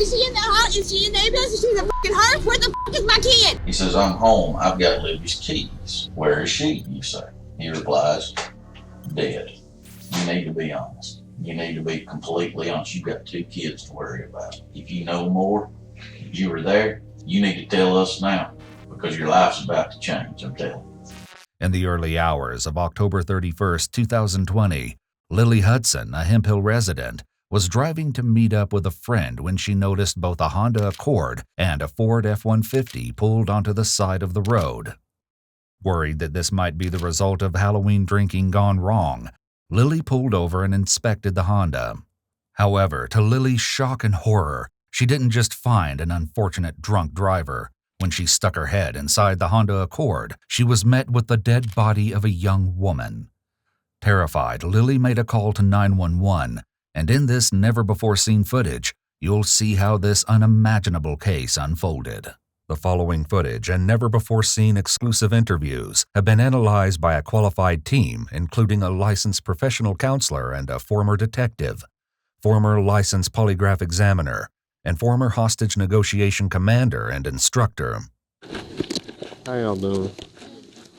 Is she in the house? Is she in the ambulance? Is she in the fucking hearse? Where the fuck is my kid? He says, I'm home. I've got Livye's keys. Where is she, you say? He replies, dead. You need to be honest. You need to be completely honest. You've got 2 kids to worry about. If you know more, if you were there, you need to tell us now because your life's about to change, I'm telling you. In the early hours of October 31st, 2020, Lily Hudson, a Hemp Hill resident, was driving to meet up with a friend when she noticed both a Honda Accord and a Ford F-150 pulled onto the side of the road. Worried that this might be the result of Halloween drinking gone wrong, Lily pulled over and inspected the Honda. However, to Lily's shock and horror, she didn't just find an unfortunate drunk driver. When she stuck her head inside the Honda Accord, she was met with the dead body of a young woman. Terrified, Lily made a call to 911, and in this never-before-seen footage, you'll see how this unimaginable case unfolded. The following footage and never-before-seen exclusive interviews have been analyzed by a qualified team, including a licensed professional counselor and a former detective, former licensed polygraph examiner, and former hostage negotiation commander and instructor. How y'all doing?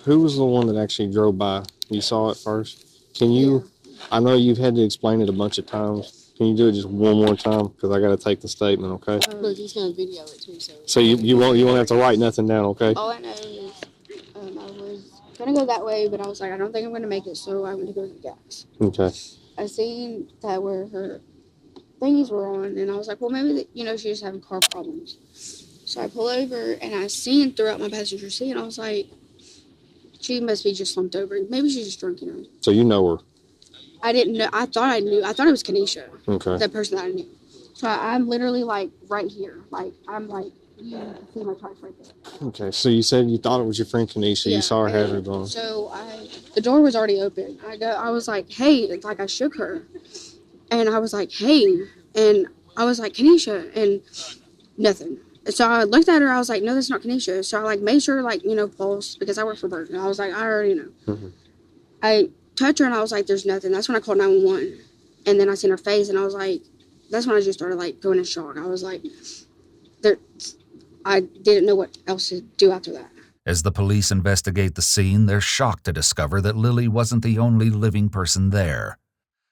Who was the one that actually drove by? You saw it first? Can you, I know you've had to explain it a bunch of times. Can you do it just one more time? Because I got to take the statement, okay? Look, he's going to video it too. So you won't have to write nothing down, okay? All I know is I was going to go that way, but I was like, I don't think I'm going to make it, so I went to go to the gas. Okay. I seen that where her thingies were on, and I was like, well, maybe, she's just having car problems. So I pull over, and I seen throughout my passenger seat, and I was like, she must be just slumped over. Maybe she's just drunk, So you know her? I didn't know. I thought I knew. I thought it was Kanisha. Okay. The person that I knew. So I'm literally like right here. Like I'm like, you can see my tracks right there. Okay. So you said you thought it was your friend Kanisha. Yeah, you saw her have it on. So the door was already open. I was like, hey, like I shook her, and I was like, hey, and I was like, Kanisha, and nothing. So I looked at her. I was like, no, that's not Kanisha. So I like made sure pulse because I work for Burger. I was like, I already know. Mm-hmm. I touched her and I was like, there's nothing. That's when I called 911. And then I seen her face and I was like, that's when I just started like going in shock. I was like, I didn't know what else to do after that. As the police investigate the scene, they're shocked to discover that Lily wasn't the only living person there.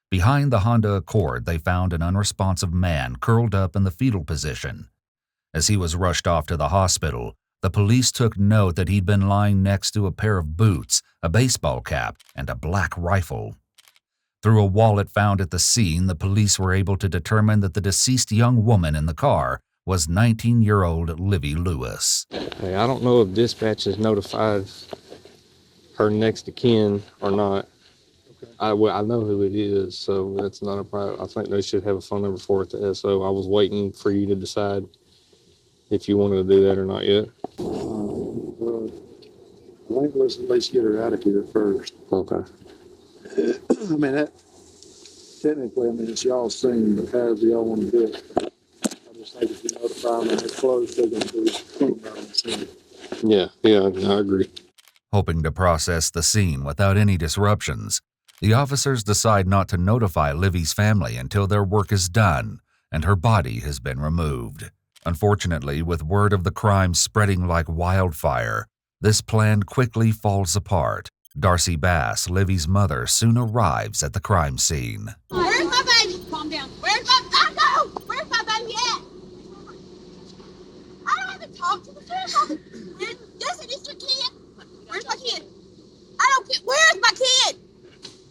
Behind the Honda Accord, they found an unresponsive man curled up in the fetal position. As he was rushed off to the hospital, the police took note that he'd been lying next to a pair of boots, a baseball cap, and a black rifle. Through a wallet found at the scene, the police were able to determine that the deceased young woman in the car was 19-year-old Livye Lewis. Hey, I don't know if dispatch has notified her next of kin or not. I know who it is, so that's not a problem. I think they should have a phone number for it to SO. I was waiting for you to decide if you wanted to do that or not yet. Well, I think let's at least get her out of here first. Okay. I mean, that technically, it's y'all's thing, but however y'all want to do it. I just think if you notify them and it's closed, they're going to do something around the scene. Yeah, I agree. Hoping to process the scene without any disruptions, the officers decide not to notify Livye's family until their work is done and her body has been removed. Unfortunately, with word of the crime spreading like wildfire, this plan quickly falls apart. Darcy Bass, Livye's mother, soon arrives at the crime scene. Where's my baby? Calm down. Where's my baby at? I don't have to talk to the kid. Listen, it's your kid. Where's my kid? I don't care. Where's my kid?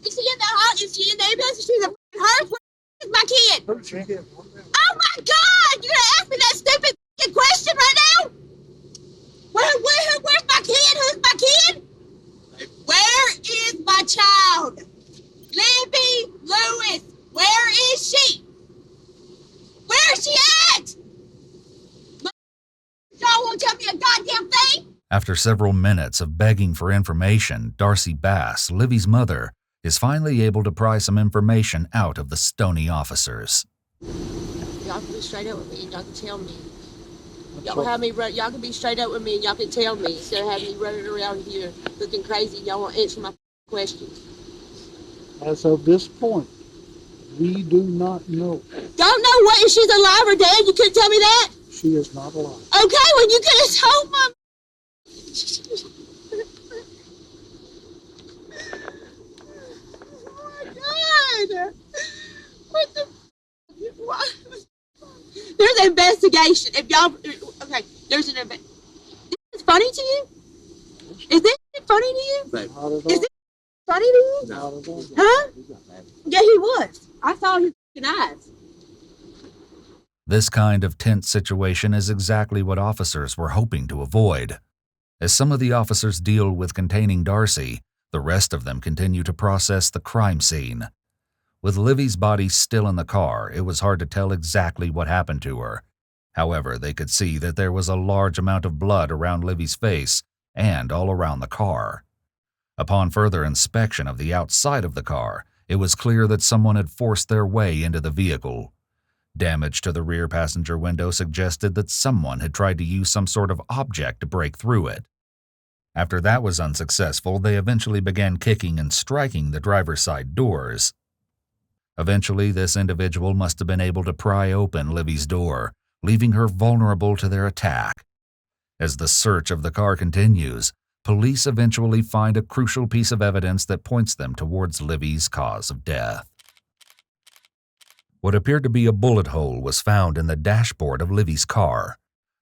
Is she in the house? Is she in the ambulance? Is she in the hearse? Where's my kid? Oh my God! You're gonna ask me that stupid question right now? Where's my kid? Who's my kid? Where is my child? Livye Lewis. Where is she? Where is she at? Y'all won't tell me a goddamn thing? After several minutes of begging for information, Darcy Bass, Livye's mother, is finally able to pry some information out of the stony officers. Y'all can be straight up with me and y'all can tell me. Y'all can be straight up with me and y'all can tell me instead of having me running around here looking crazy. Y'all won't answer my questions. As of this point, we do not know Don't know what if she's alive or dead. You couldn't tell me that. She is not alive. Okay, well you could have told Mom. Oh my God! What the? What? There's an investigation. If y'all, okay, there's an investigation. This is funny to you? Is this funny to you? Not at all. Is this funny to you? Not at all. Huh? Yeah, he was. I saw his eyes. This kind of tense situation is exactly what officers were hoping to avoid. As some of the officers deal with containing Darcy, the rest of them continue to process the crime scene. With Livvy's body still in the car, it was hard to tell exactly what happened to her. However, they could see that there was a large amount of blood around Livvy's face and all around the car. Upon further inspection of the outside of the car, it was clear that someone had forced their way into the vehicle. Damage to the rear passenger window suggested that someone had tried to use some sort of object to break through it. After that was unsuccessful, they eventually began kicking and striking the driver's side doors. Eventually, this individual must have been able to pry open Livvy's door, leaving her vulnerable to their attack. As the search of the car continues, police eventually find a crucial piece of evidence that points them towards Livvy's cause of death. What appeared to be a bullet hole was found in the dashboard of Livvy's car.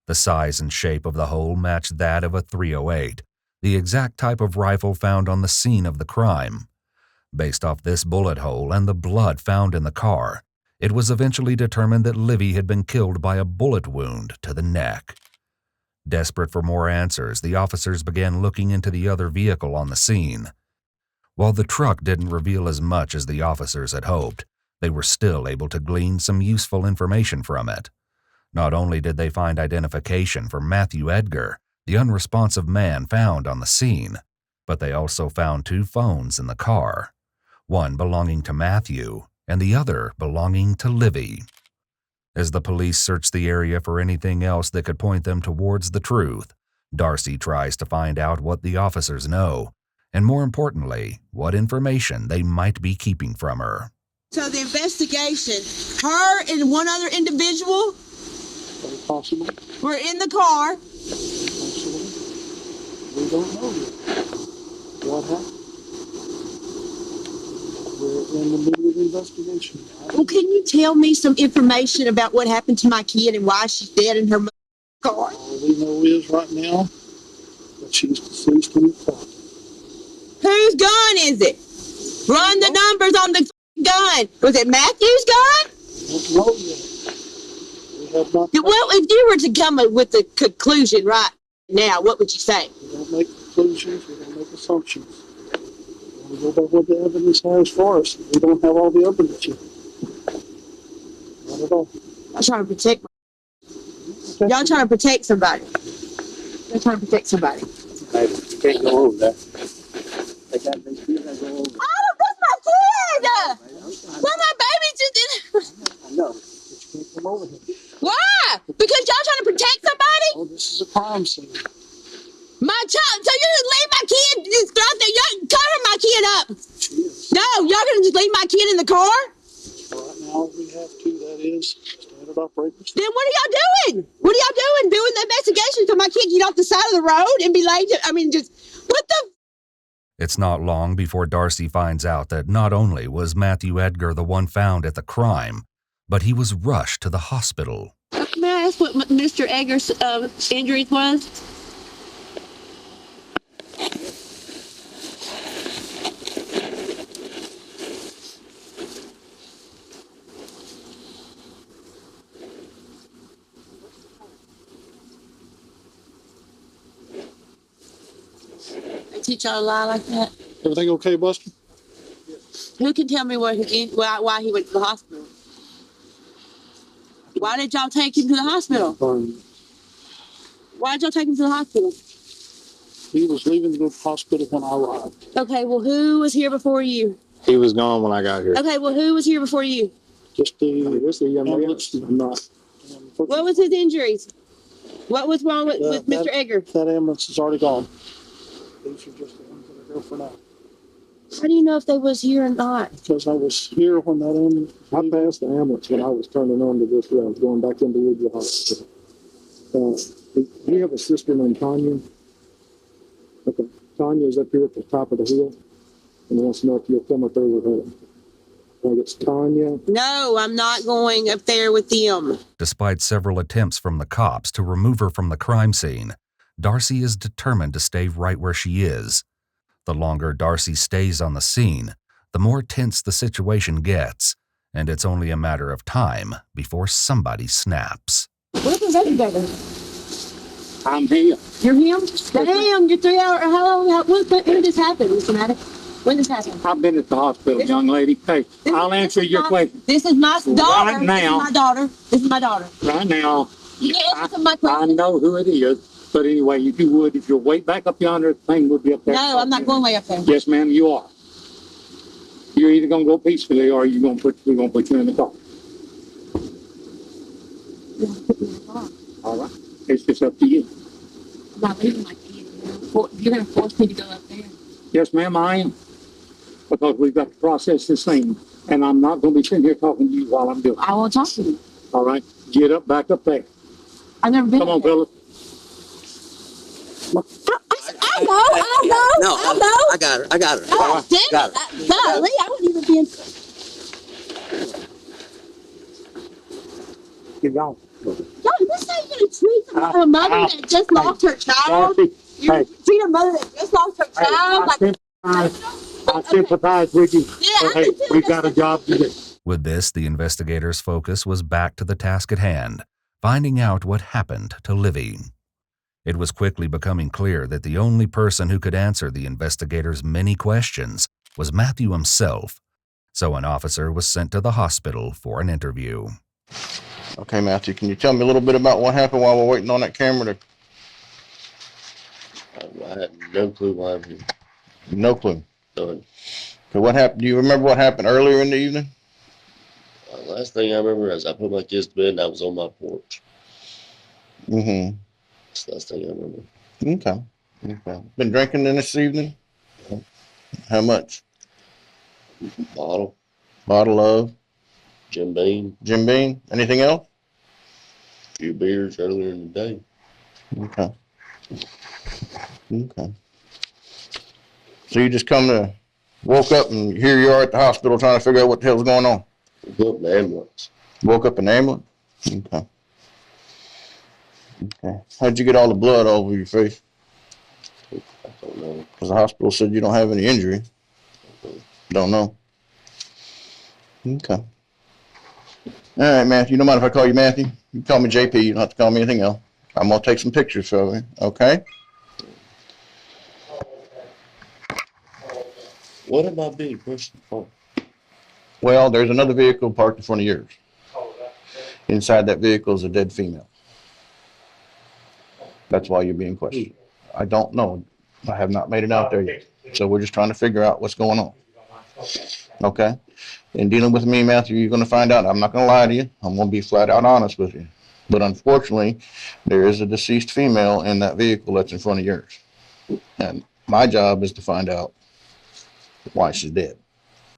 The size and shape of the hole matched that of a .308, the exact type of rifle found on the scene of the crime. Based off this bullet hole and the blood found in the car, it was eventually determined that Livye had been killed by a bullet wound to the neck. Desperate for more answers, the officers began looking into the other vehicle on the scene. While the truck didn't reveal as much as the officers had hoped, they were still able to glean some useful information from it. Not only did they find identification for Matthew Edgar, the unresponsive man found on the scene, but they also found 2 phones in the car, one belonging to Matthew and the other belonging to Livye. As the police searched the area for anything else that could point them towards the truth, Darcy tries to find out what the officers know, and more importantly, what information they might be keeping from her. So the investigation, her and one other individual Very possible. were in the car. Possible. We don't know yet. What happened? We're in the middle of the investigation. Well, can you tell me some information about what happened to my kid and why she's dead in her car? All we know is right now that she's deceased in the car. Whose gun is it? Run the numbers on the gun. Was it Matthew's gun? We don't know yet. We have not. Well, if you were to come up with a conclusion right now, what would you say? We don't make conclusions. We don't make assumptions. We go by what the evidence has for us. We don't have all the evidence yet. Not at all. I'm trying to protect y'all trying to protect somebody. They're trying to protect somebody. Hey, you can't go over there. They got these people that go over there. Oh, that's my kid! Well, my baby just did. I know, but you can't come over here. Why? Because y'all trying to protect somebody? Oh, this is a crime scene. My child. So you just leave my kid just out there? Y'all cover my kid up. She is. No, y'all gonna just leave my kid in the car? Right now, we have to. That is standard operating procedure. Then what are y'all doing? What are y'all doing? Doing the investigation so my kid get off the side of the road and be late? Just what the? It's not long before Darcy finds out that not only was Matthew Edgar the one found at the crime, but he was rushed to the hospital. May I ask what Mr. Edgar's injuries was? They teach y'all a lie like that? Everything okay, Buster? Who can tell me why he went to the hospital? Why did y'all take him to the hospital? Why did y'all take him to the hospital? He was leaving the hospital when I arrived. Okay, well, who was here before you? He was gone when I got here. Okay, well, who was here before you? Just the ambulance. What was his injuries? What was wrong with Mr. Edgar? That ambulance is already gone. These are just the ones that are here for now. How do you know if they was here or not? Because I was here when that ambulance, I passed the ambulance when I was turning onto this road, going back into Livye Hospital. We have a sister named Tanya. Okay, Tanya's up here at the top of the hill, and wants to know if you'll come up there with her. I think it's Tanya. No, I'm not going up there with them. Despite several attempts from the cops to remove her from the crime scene, Darcy is determined to stay right where she is. The longer Darcy stays on the scene, the more tense the situation gets, and it's only a matter of time before somebody snaps. Where's the investigator? I'm here. You're him? Damn, you're 3 hours. How long? When did this happen, Mr. Maddox? When did this happen? I've been at the hospital, young lady. Hey, I'll answer your question. This is my daughter. Right now. This is my daughter. This is my daughter. Right now, You can answer some of my I questions. know who it is, but anyway, if you would, if you're way back up yonder, the thing would be up there. No, I'm not going way up there. Yes, ma'am, you are. You're either gonna go peacefully or we're gonna put you in the car. All right. It's just up to you. I'm not leaving my kid. You're going to force me to go up there. Yes, ma'am, I am. Because we've got to process this thing, and I'm not gonna be sitting here talking to you while I'm doing it. I won't talk to you. All right? Get up, back up there. I've never been Come on, up there. fellas. I know. No, I know. I got her. I got her. Oh, damn Got it. Golly, I wouldn't even be in. Get on. Yo, this how you going to treat a mother that just lost her child? Darcy, You hey, treat a mother that just lost her hey, child like. I sympathize with you. Yeah, But I hey, can feel we've that. got a job to do. With this, the investigators' focus was back to the task at hand, finding out what happened to Livye. It was quickly becoming clear that the only person who could answer the investigators' many questions was Matthew himself, so an officer was sent to the hospital for an interview. Okay, Matthew, can you tell me a little bit about what happened while we're waiting on that camera to... I had no clue why I'm here. No clue. None. So what happened? Do you remember what happened earlier in the evening? Last thing I remember is I put my kids to bed and I was on my porch. Mm-hmm. That's the last thing I remember. Okay. Okay. Been drinking in this evening? How much? Bottle, Bottle of Jim Beam, Jim Beam? Anything else? a few beers earlier in the day. Okay. Okay. So you just woke up and here you are at the hospital trying to figure out what the hell's going on. We put up in the ambulance. Woke up in the ambulance? Okay. Okay. How'd you get all the blood all over your face? I don't know. Because the hospital said you don't have any injury. Don't know. Okay. All right, Matthew. You don't mind if I call you Matthew? You can call me JP. You don't have to call me anything else. I'm going to take some pictures of you. Okay? What am I being questioned for? Well, there's another vehicle parked in front of yours. Inside that vehicle is a dead female. That's why you're being questioned. I don't know. I have not made it out there yet. So we're just trying to figure out what's going on. Okay? In dealing with me, Matthew, you're going to find out. I'm not going to lie to you. I'm going to be flat out honest with you. But unfortunately, there is a deceased female in that vehicle that's in front of yours. And my job is to find out why she's dead.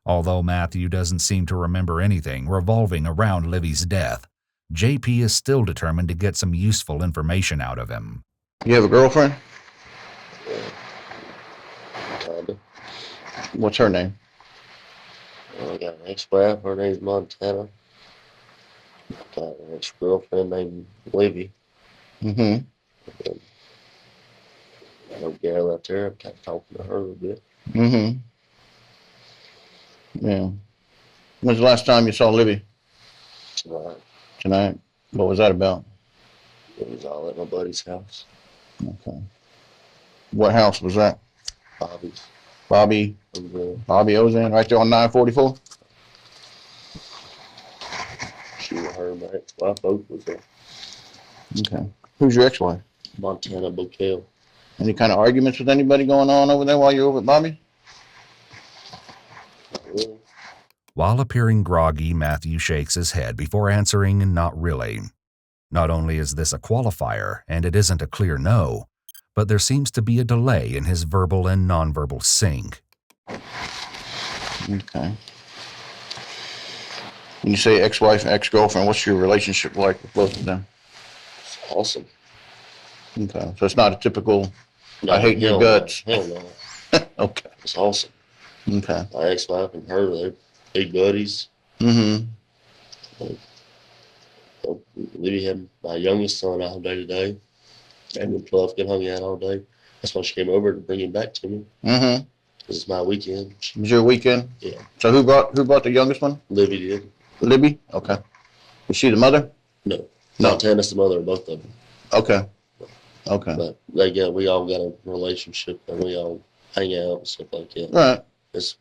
Although Matthew doesn't seem to remember anything revolving around Livvy's death, JP is still determined to get some useful information out of him. You have a girlfriend? Kinda. What's her name? I got an ex-wife. Her name's Montana. Got an ex-girlfriend named Livye. Mm-hmm. I know Gail out there. I'm kind of talking to her a little bit. Mm-hmm. Yeah. When's the last time you saw Livy? Tonight. Tonight. What was that about? It was all at my buddy's house. Okay. What house was that? Bobby's. Bobby Ozan, right there on 944? She and her, my ex-wife, both was there. Okay. Who's your ex-wife? Montana Bouquet. Any kind of arguments with anybody going on over there while you're over at Bobby? Really? While appearing groggy, Matthew shakes his head before answering not really. Not only is this a qualifier, and it isn't a clear no, but there seems to be a delay in his verbal and nonverbal sync. Okay. When you say ex-wife and ex-girlfriend, what's your relationship like with both of them? It's awesome. Okay. So it's not a typical, No, I hate your hell guts. No. Hell no. Okay. It's awesome. Okay. My ex-wife and her, they're big buddies. Mm-hmm. Livy had my youngest son all day today. And then 12 get hung out all day. That's why she came over to bring him back to me. Mm-hmm. This is my weekend. It was your weekend? Yeah. So who brought the youngest one? Livy did. Libby? Okay. Is she the mother? No. No. Montana's the mother of both of them. Okay. Okay. But we all got a relationship and we all hang out and stuff like that. Right. It's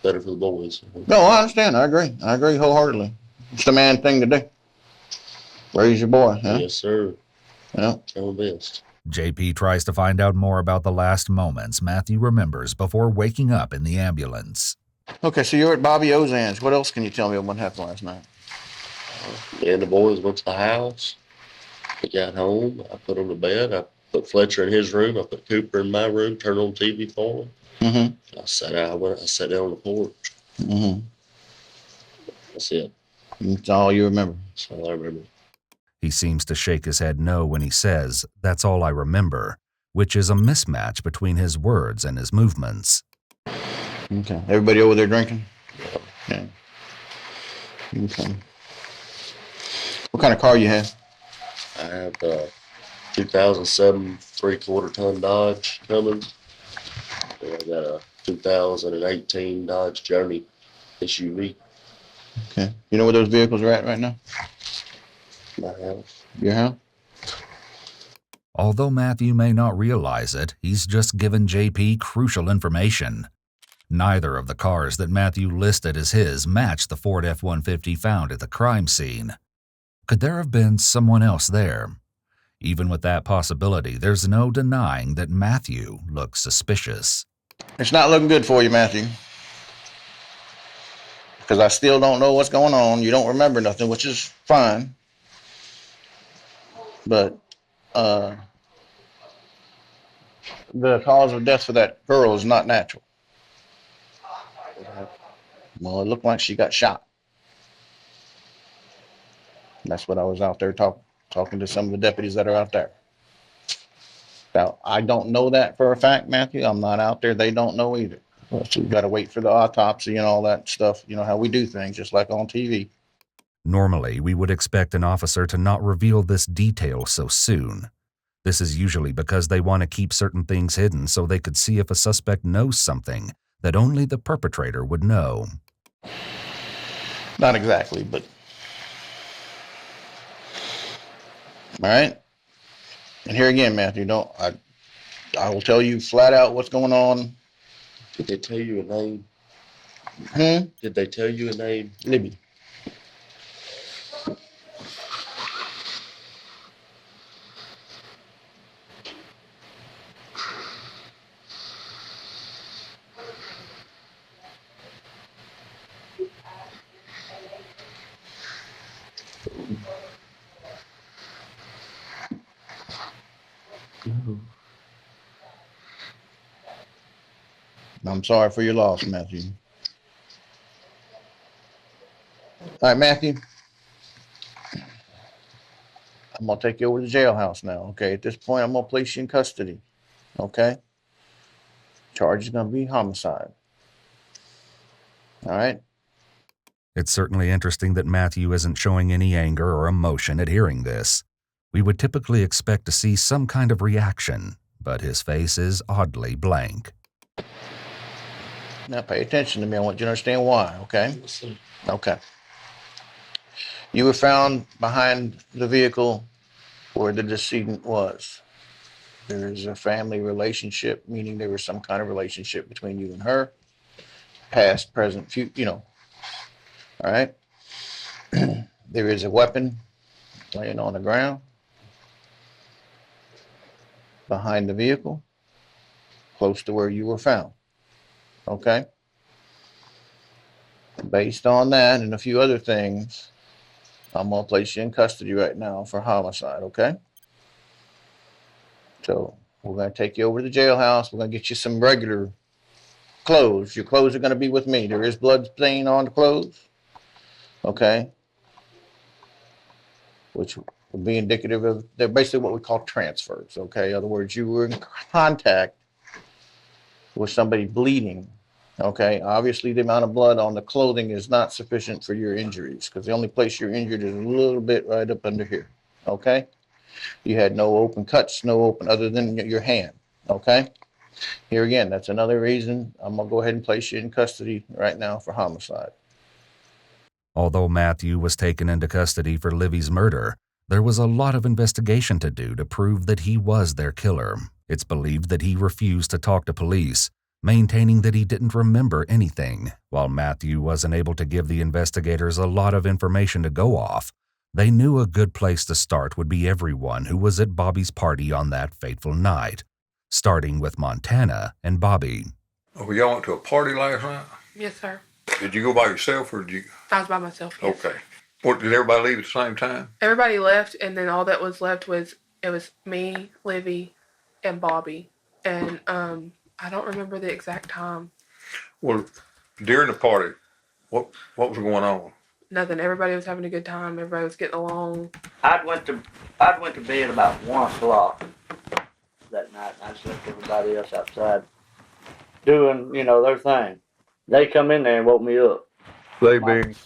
better for the boys. No, I understand. I agree wholeheartedly. It's the man thing to do. Raise your boy, huh? Yes, sir. Yeah. Try my best. JP tries to find out more about the last moments Matthew remembers before waking up in the ambulance. Okay, so you're at Bobby Ozan's. What else can you tell me of what happened last night? Me and the boys went to the house. We got home. I put them to bed. I put Fletcher in his room. I put Cooper in my room. Turned on TV for him. Mm-hmm. I sat down on the porch. Mm-hmm. That's it. That's all you remember. That's all I remember. He seems to shake his head no when he says, "That's all I remember," which is a mismatch between his words and his movements. Okay. Everybody over there drinking? Yeah. Okay. What kind of car you have? I have a 2007 3/4-ton Dodge Cummins. And I got a 2018 Dodge Journey SUV. Okay. You know where those vehicles are at right now? My house. Your house? Although Matthew may not realize it, he's just given JP crucial information. Neither of the cars that Matthew listed as his matched the Ford F-150 found at the crime scene. Could there have been someone else there? Even with that possibility, there's no denying that Matthew looks suspicious. It's not looking good for you, Matthew. Because I still don't know what's going on. You don't remember nothing, which is fine. But the cause of death for that girl is not natural. Well, it looked like she got shot. That's what I was out there talking to some of the deputies that are out there. Now, I don't know that for a fact, Matthew. I'm not out there. They don't know either. So we've got to wait for the autopsy and all that stuff. You know how we do things, just like on TV. Normally, we would expect an officer to not reveal this detail so soon. This is usually because they want to keep certain things hidden so they could see if a suspect knows something that only the perpetrator would know. Not exactly, but all right. And here again, Matthew, I will tell you flat out what's going on. Did they tell you a name? Hmm? Did they tell you a name? Libby. I'm sorry for your loss, Matthew. All right, Matthew. I'm going to take you over to the jailhouse now, okay? At this point, I'm going to place you in custody, okay? Charge is going to be homicide. All right? It's certainly interesting that Matthew isn't showing any anger or emotion at hearing this. We would typically expect to see some kind of reaction, but his face is oddly blank. Now pay attention to me. I want you to understand why, okay? Okay. You were found behind the vehicle where the decedent was. There is a family relationship, meaning there was some kind of relationship between you and her. Past, present, future, you know. All right? There is a weapon laying on the ground behind the vehicle, close to where you were found. Okay? Based on that and a few other things, I'm going to place you in custody right now for homicide, okay? So we're going to take you over to the jailhouse. We're going to get you some regular clothes. Your clothes are going to be with me. There is blood stain on the clothes. Okay. Which would be indicative of, they're basically what we call transfers. Okay. In other words, you were in contact with somebody bleeding. Okay. Obviously, the amount of blood on the clothing is not sufficient for your injuries because the only place you're injured is a little bit right up under here. Okay. You had no open cuts, no open other than your hand. Okay. Here again, that's another reason I'm going to go ahead and place you in custody right now for homicide. Although Matthew was taken into custody for Livye's murder, there was a lot of investigation to do to prove that he was their killer. It's believed that he refused to talk to police, maintaining that he didn't remember anything. While Matthew wasn't able to give the investigators a lot of information to go off, they knew a good place to start would be everyone who was at Bobby's party on that fateful night, starting with Montana and Bobby. Oh, y'all went to a party last night? Yes, sir. Did you go by yourself or did you? I was by myself. Yes. Okay. What, did everybody leave at the same time? Everybody left, and then all that was left was me, Livy, and Bobby. And I don't remember the exact time. Well, during the party, what was going on? Nothing. Everybody was having a good time. Everybody was getting along. I went to bed about 1 o'clock that night. I just left everybody else outside doing, their thing. They come in there and woke me up. They being?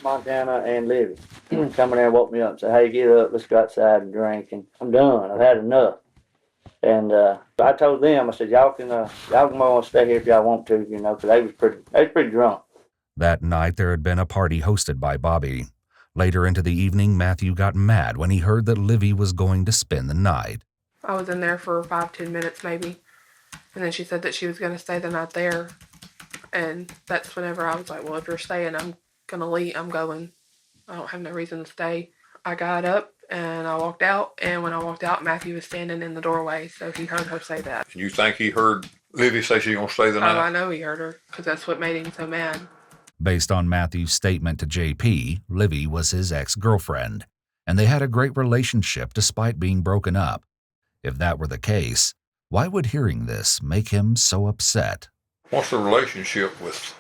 Montana and Livy come in there and woke me up and said, "Hey, get up, let's go outside and drink." And I'm done. I've had enough. And I told them, I said, y'all can go and stay here if y'all want to, because they was pretty drunk. That night there had been a party hosted by Bobby. Later into the evening, Matthew got mad when he heard that Livy was going to spend the night. I was in there for 5-10 minutes maybe. And then she said that she was going to stay the night there. And that's whenever I was like, well, if you're staying, I'm going to leave. I'm going. I don't have no reason to stay. I got up and I walked out. And when I walked out, Matthew was standing in the doorway. So he heard her say that. You think he heard Livy say she's going to stay the night? Oh, I know he heard her because that's what made him so mad. Based on Matthew's statement to JP, Livy was his ex-girlfriend, and they had a great relationship despite being broken up. If that were the case, why would hearing this make him so upset? What's the relationship with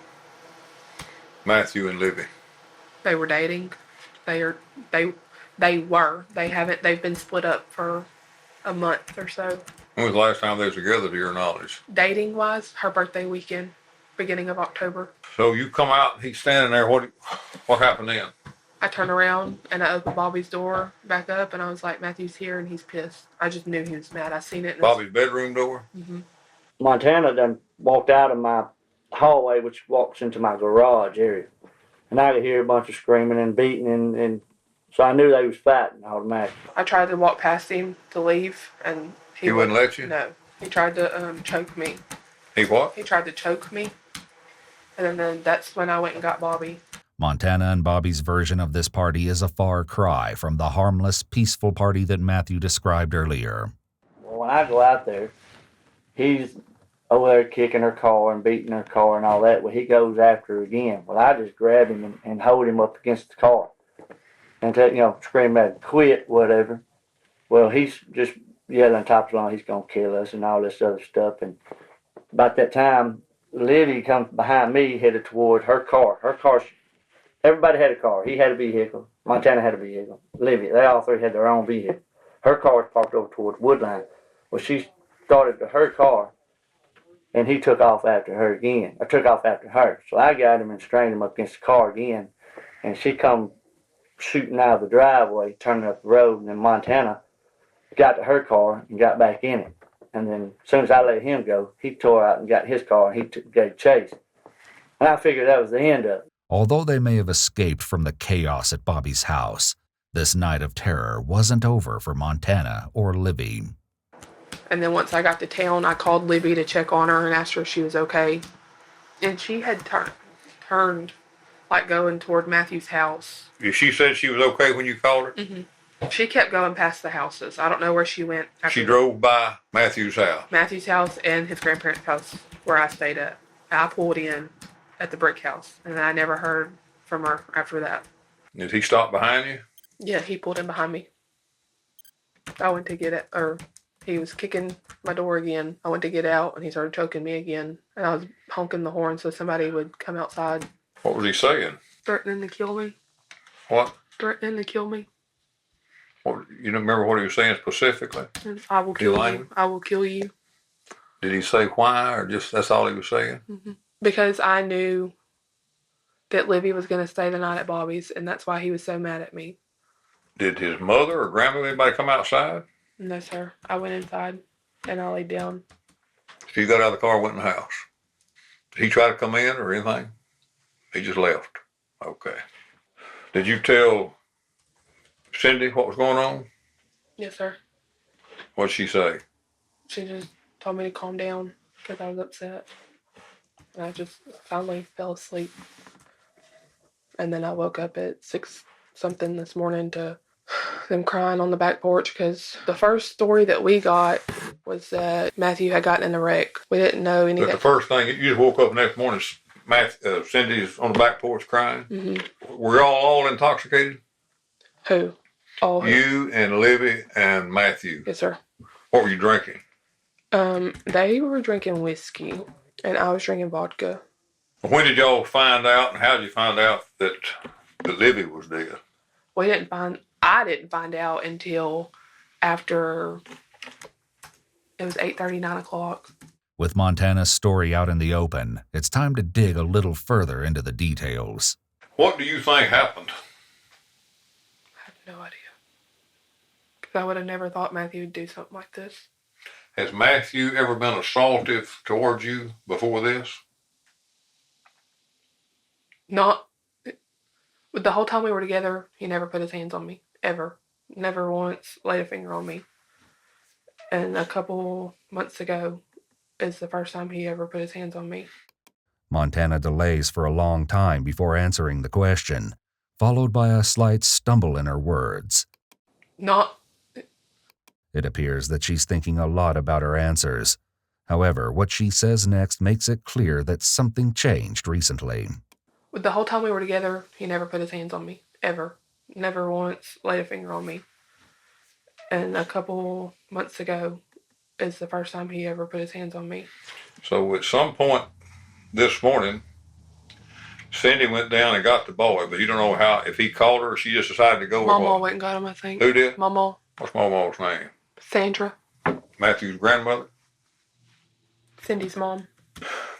Matthew and Livy? They were dating. They were. They've been split up for a month or so. When was the last time they was together, to your knowledge? Dating wise, her birthday weekend, beginning of October. So you come out, he's standing there, what happened then? I turned around and I opened Bobby's door back up and I was like, Matthew's here and he's pissed. I just knew he was mad. I seen it. Bobby's bedroom door? Mm-hmm. Montana done walked out of my hallway, which walks into my garage area. And I could hear a bunch of screaming and beating and so I knew they was fighting automatically. I tried to walk past him to leave and he wouldn't let you? No. He tried to choke me. He what? He tried to choke me. And then that's when I went and got Bobby. Montana and Bobby's version of this party is a far cry from the harmless, peaceful party that Matthew described earlier. Well, when I go out there, he's over there kicking her car and beating her car and all that. Well, he goes after her again. Well, I just grab him and hold him up against the car and scream at him, quit, whatever. Well, he's just yelling top of he's going to kill us and all this other stuff. And about that time, Livy comes behind me, headed toward her car. Her car, everybody had a car. He had a vehicle. Montana had a vehicle. Livy, they all three had their own vehicle. Her car was parked over toward Woodline. Well, she started to her car, and he took off after her again. Or took off after her. So I got him and strained him up against the car again, and she come shooting out of the driveway, turning up the road, and then Montana got to her car and got back in it. And then as soon as I let him go, he tore out and got his car and he gave chase. And I figured that was the end of it. Although they may have escaped from the chaos at Bobby's house, this night of terror wasn't over for Montana or Livy. And then once I got to town, I called Livy to check on her and asked her if she was okay. And she had turned, like going toward Matthew's house. She said she was okay when you called her? Mm-hmm. She kept going past the houses. I don't know where she went. She drove by Matthew's house? Matthew's house and his grandparents' house where I stayed at. I pulled in at the brick house, and I never heard from her after that. Did he stop behind you? Yeah, he pulled in behind me. I went to get it, or He was kicking my door again. I went to get out, and he started choking me again. And I was honking the horn so somebody would come outside. What was he saying? Threatening to kill me. What? Threatening to kill me. What? You don't remember what he was saying specifically? I will kill you. I will kill you. Did he say why, or just that's all he was saying? Mm-hmm. Because I knew that Livy was going to stay the night at Bobby's, and that's why he was so mad at me. Did his mother or grandmother, anybody come outside? No, sir. I went inside, and I laid down. So you got out of the car and went in the house. Did he try to come in or anything? He just left. Okay. Did you tell Cindy what was going on? Yes, sir. What'd she say? She just told me to calm down because I was upset. And I just finally fell asleep. And then I woke up at 6-something this morning to them crying on the back porch because the first story that we got was that Matthew had gotten in a wreck. We didn't know anything. But the first thing, you just woke up the next morning, Cindy's on the back porch crying. Mm-hmm. Were y'all all intoxicated? Who? All who? You and Livy and Matthew. Yes, sir. What were you drinking? They were drinking whiskey, and I was drinking vodka. When did y'all find out, and how did you find out that Livy was dead? I didn't find out until after it was 8:30, 9 o'clock. With Montana's story out in the open, it's time to dig a little further into the details. What do you think happened? I have no idea. Because I would have never thought Matthew would do something like this. Has Matthew ever been assaultive towards you before this? Not. The whole time we were together, he never put his hands on me. Ever. Never once laid a finger on me. And a couple months ago is the first time he ever put his hands on me. Montana delays for a long time before answering the question, followed by a slight stumble in her words. Not. It appears that she's thinking a lot about her answers. However, what she says next makes it clear that something changed recently. The whole time we were together, he never put his hands on me. Ever. Never once laid a finger on me. And a couple months ago is the first time he ever put his hands on me. So at some point this morning, Cindy went down and got the boy, but you don't know how, if he called her or she just decided to go. Mama went and got him, I think. Who did? Mama. What's Mama's name? Sandra. Matthew's grandmother? Cindy's mom.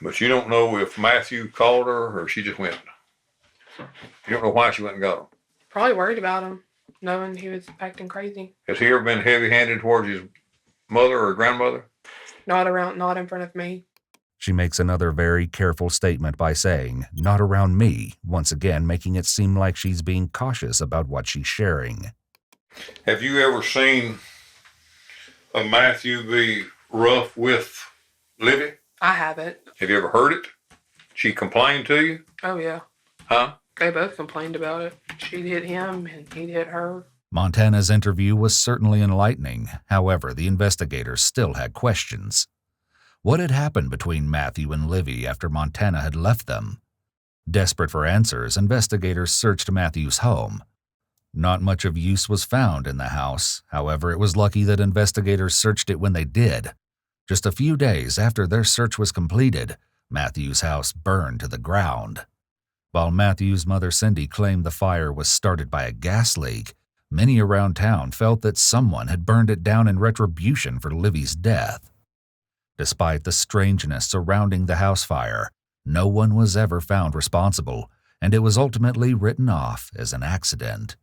But you don't know if Matthew called her or she just went. You don't know why she went and got him. Probably worried about him, knowing he was acting crazy. Has he ever been heavy-handed towards his mother or grandmother? Not in front of me. She makes another very careful statement by saying, "Not around me," once again making it seem like she's being cautious about what she's sharing. Have you ever seen a Matthew be rough with Livy? I haven't. Have you ever heard it? She complained to you? Oh, yeah. Huh? They both complained about it. She'd hit him and he'd hit her. Montana's interview was certainly enlightening. However, the investigators still had questions. What had happened between Matthew and Livy after Montana had left them? Desperate for answers, investigators searched Matthew's home. Not much of use was found in the house. However, it was lucky that investigators searched it when they did. Just a few days after their search was completed, Matthew's house burned to the ground. While Matthew's mother Cindy claimed the fire was started by a gas leak, many around town felt that someone had burned it down in retribution for Livy's death. Despite the strangeness surrounding the house fire, no one was ever found responsible, and it was ultimately written off as an accident.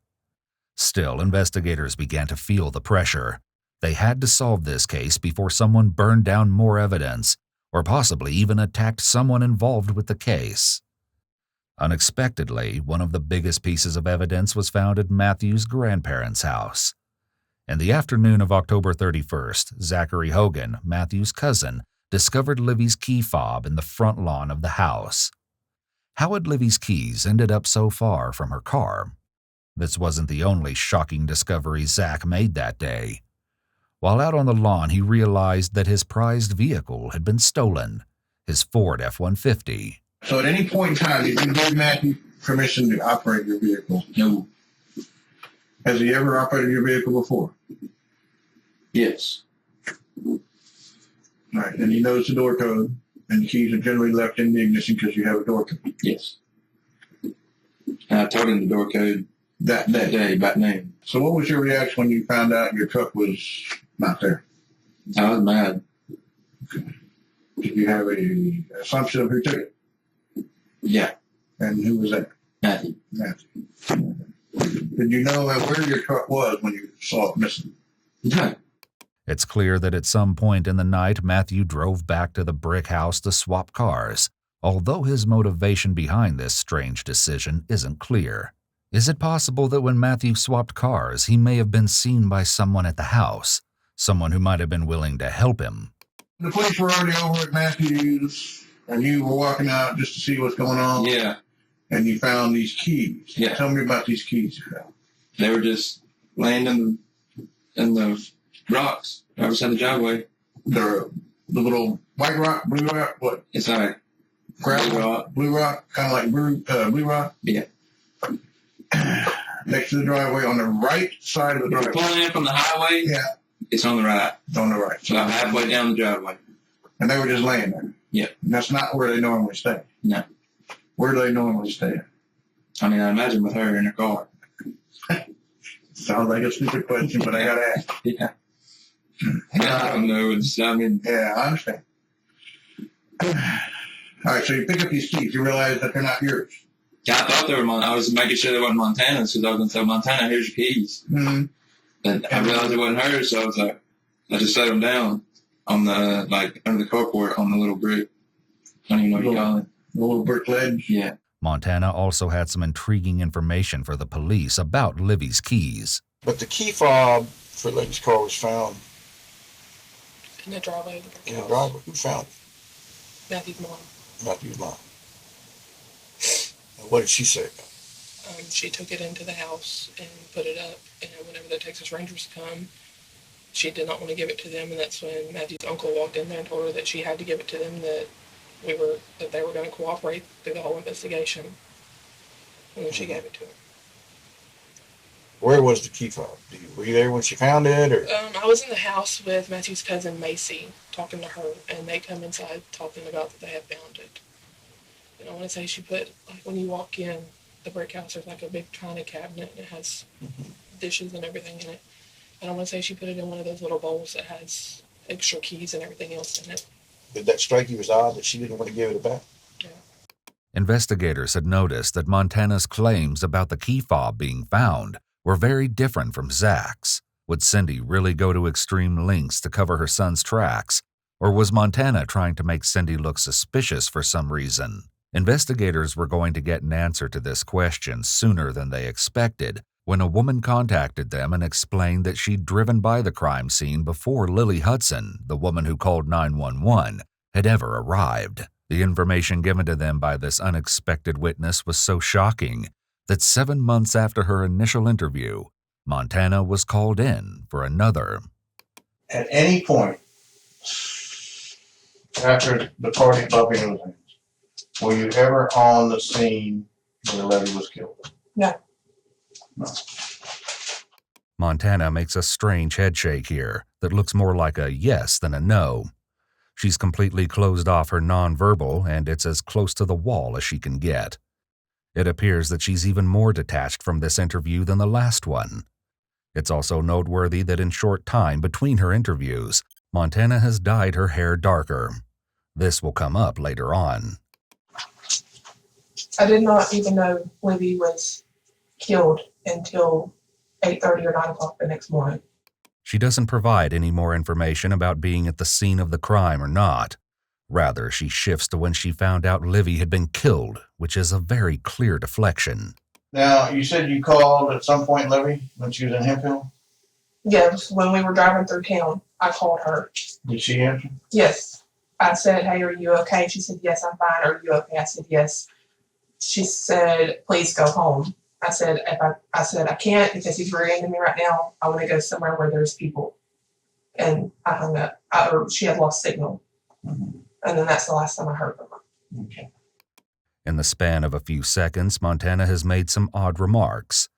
Still, investigators began to feel the pressure. They had to solve this case before someone burned down more evidence, or possibly even attacked someone involved with the case. Unexpectedly, one of the biggest pieces of evidence was found at Matthew's grandparents' house. In the afternoon of October 31st, Zachary Hogan, Matthew's cousin, discovered Livy's key fob in the front lawn of the house. How had Livy's keys ended up so far from her car? This wasn't the only shocking discovery Zach made that day. While out on the lawn, he realized that his prized vehicle had been stolen, his Ford F-150. So at any point in time, did you give Matthew permission to operate your vehicle? No. Has he ever operated your vehicle before? Yes. All right, and you notice the door code, and the keys are generally left in the ignition because you have a door code. Yes. And I told him the door code That day. about noon. So what was your reaction when you found out your truck was not there? I was mad. Did you have a assumption of who took it? Yeah. And who was that? Matthew. Did you know where your truck was when you saw it missing? No. It's clear that at some point in the night, Matthew drove back to the brick house to swap cars, although his motivation behind this strange decision isn't clear. Is it possible that when Matthew swapped cars, he may have been seen by someone at the house, someone who might have been willing to help him? The police were already over at Matthew's, and you were walking out just to see what's going on. Yeah. And you found these keys. Yeah. Tell me about these keys you found. They were just laying in the rocks right beside the driveway. The little white rock, blue rock, what? It's like Gravel, blue rock, kind of like blue rock. Yeah. Next to the driveway on the right side of the If you're driveway. pulling in from the highway, Yeah, it's on the right. it's on the right. So I'm halfway down the driveway. And they were just laying there. Yeah. And that's not where they normally stay. No. Where do they normally stay? I mean, I imagine with her in her car. Sounds like a stupid question, but I gotta ask. Yeah. I don't know. Yeah, I understand. All right, so you pick up these keys. You realize that they're not yours. Yeah, I thought they were I was making sure they weren't Montana's because I was going to tell Montana, here's your keys. Mm-hmm. And I realized it wasn't hers, so I was like, I just set them down on the, under the carport on the little brick. I don't even know what you call it. The little brick ledge. Yeah. Montana also had some intriguing information for the police about Livye's keys. But the key fob for Livye's car was found In the driveway. in the driveway. Who found it? Matthew's mom. Matthew's mom. And what did she say? She took it into the house and put it up, and whenever the Texas Rangers come, she did not want to give it to them, and that's when Matthew's uncle walked in there and told her that she had to give it to them, that they were going to cooperate through the whole investigation, and then she gave it to him. Where was the key fob? Were you there when she found it, or? I was in the house with Matthew's cousin Macy, talking to her, and they come inside talking about that they had found it. And I want to say she put, when you walk in the brick house, there's a big china cabinet, and it has dishes and everything in it. And I want to say she put it in one of those little bowls that has extra keys and everything else in it. Did that strike you as odd that she didn't want to give it back? Yeah. Investigators had noticed that Montana's claims about the key fob being found were very different from Zach's. Would Cindy really go to extreme lengths to cover her son's tracks? Or was Montana trying to make Cindy look suspicious for some reason? Investigators were going to get an answer to this question sooner than they expected when a woman contacted them and explained that she'd driven by the crime scene before Lily Hudson, the woman who called 911, had ever arrived. The information given to them by this unexpected witness was so shocking that 7 months after her initial interview, Montana was called in for another. At any point after the party bumping into things, were you ever on the scene when the lady was killed? No. No. Montana makes a strange headshake here that looks more like a yes than a no. She's completely closed off her nonverbal, and it's as close to the wall as she can get. It appears that she's even more detached from this interview than the last one. It's also noteworthy that in short time between her interviews, Montana has dyed her hair darker. This will come up later on. I did not even know Livye was killed until 8:30 or 9 o'clock the next morning. She doesn't provide any more information about being at the scene of the crime or not. Rather, she shifts to when she found out Livye had been killed, which is a very clear deflection. Now, you said you called at some point, Livye, when she was in Hemphill? Yes, when we were driving through town, I called her. Did she answer? Yes. I said, hey, are you okay? She said, yes, I'm fine. Are you okay? I said, yes. She said, please go home. I said, I can't because he's reading to me right now. I want to go somewhere where there's people. And I hung up. She had lost signal. Mm-hmm. And then that's the last time I heard from her. Okay. In the span of a few seconds, Montana has made some odd remarks.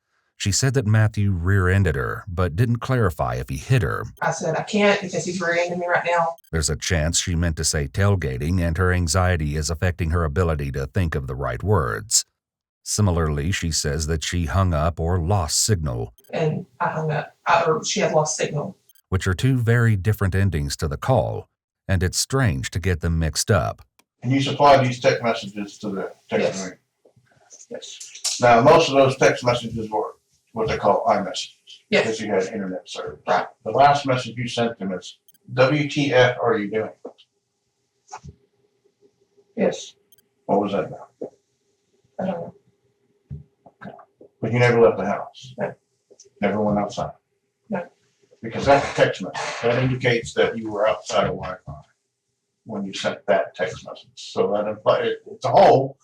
She said that Matthew rear-ended her, but didn't clarify if he hit her. I said, I can't because he's rear-ending me right now. There's a chance she meant to say tailgating, and her anxiety is affecting her ability to think of the right words. Similarly, she says that she hung up or lost signal. And I hung up, or she had lost signal. Which are two very different endings to the call, and it's strange to get them mixed up. And you supply these text messages to the text ring? Yes. Now, most of those text messages were what they call iMessages. Yes. Because you had internet service. Right. The last message you sent them is, WTF are you doing? Yes. What was that about? I don't know. But you never left the house? No. Never went outside? No. Because that's a text message. That indicates that you were outside of Wi-Fi when you sent that text message. So that implies it's a whole.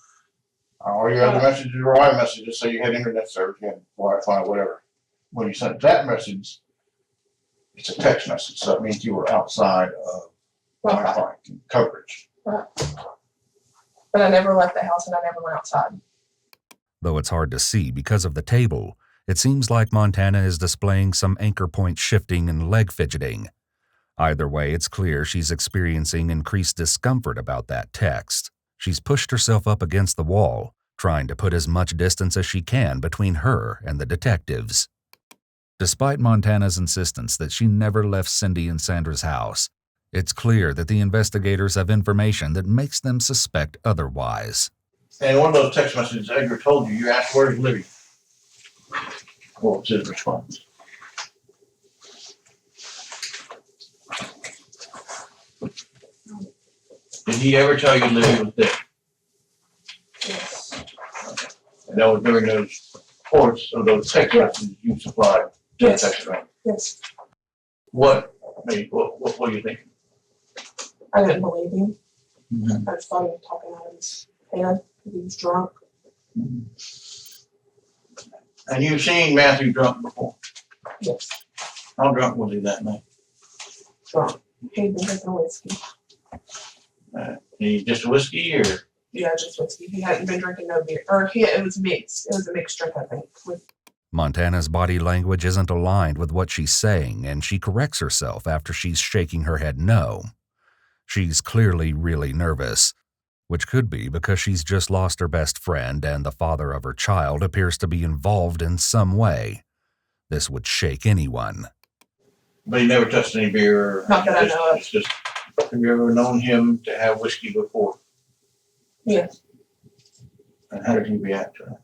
All your other messages were iMessages, so you had internet service, you had Wi-Fi, whatever. When you sent that message, it's a text message, so that means you were outside of Wi-Fi coverage. Right. But I never left the house and I never went outside. Though it's hard to see because of the table, it seems like Montana is displaying some anchor point shifting and leg fidgeting. Either way, it's clear she's experiencing increased discomfort about that text. She's pushed herself up against the wall, trying to put as much distance as she can between her and the detectives. Despite Montana's insistence that she never left Cindy and Sandra's house, it's clear that the investigators have information that makes them suspect otherwise. And one of those text messages Edgar told you, you asked, where's Livye? What was his response? Did he ever tell you Livye was dead? Yes. And that was during those reports of those text messages you supplied to the text line? Yes. What do you think? I didn't believe him. Mm-hmm. I just thought he was talking out of his head because he was drunk. And you've seen Matthew drunk before? Yes. How drunk was he that night? Drunk. He'd been drinking whiskey. Just whiskey or? Yeah, just whiskey. He hadn't been drinking no beer. Or it was mixed. It was a mixed drink, I think. Montana's body language isn't aligned with what she's saying, and she corrects herself after she's shaking her head no. She's clearly really nervous, which could be because she's just lost her best friend and the father of her child appears to be involved in some way. This would shake anyone. But he never touched any beer? Not that I know of. Have you ever known him to have whiskey before? Yes. And how did he react to it?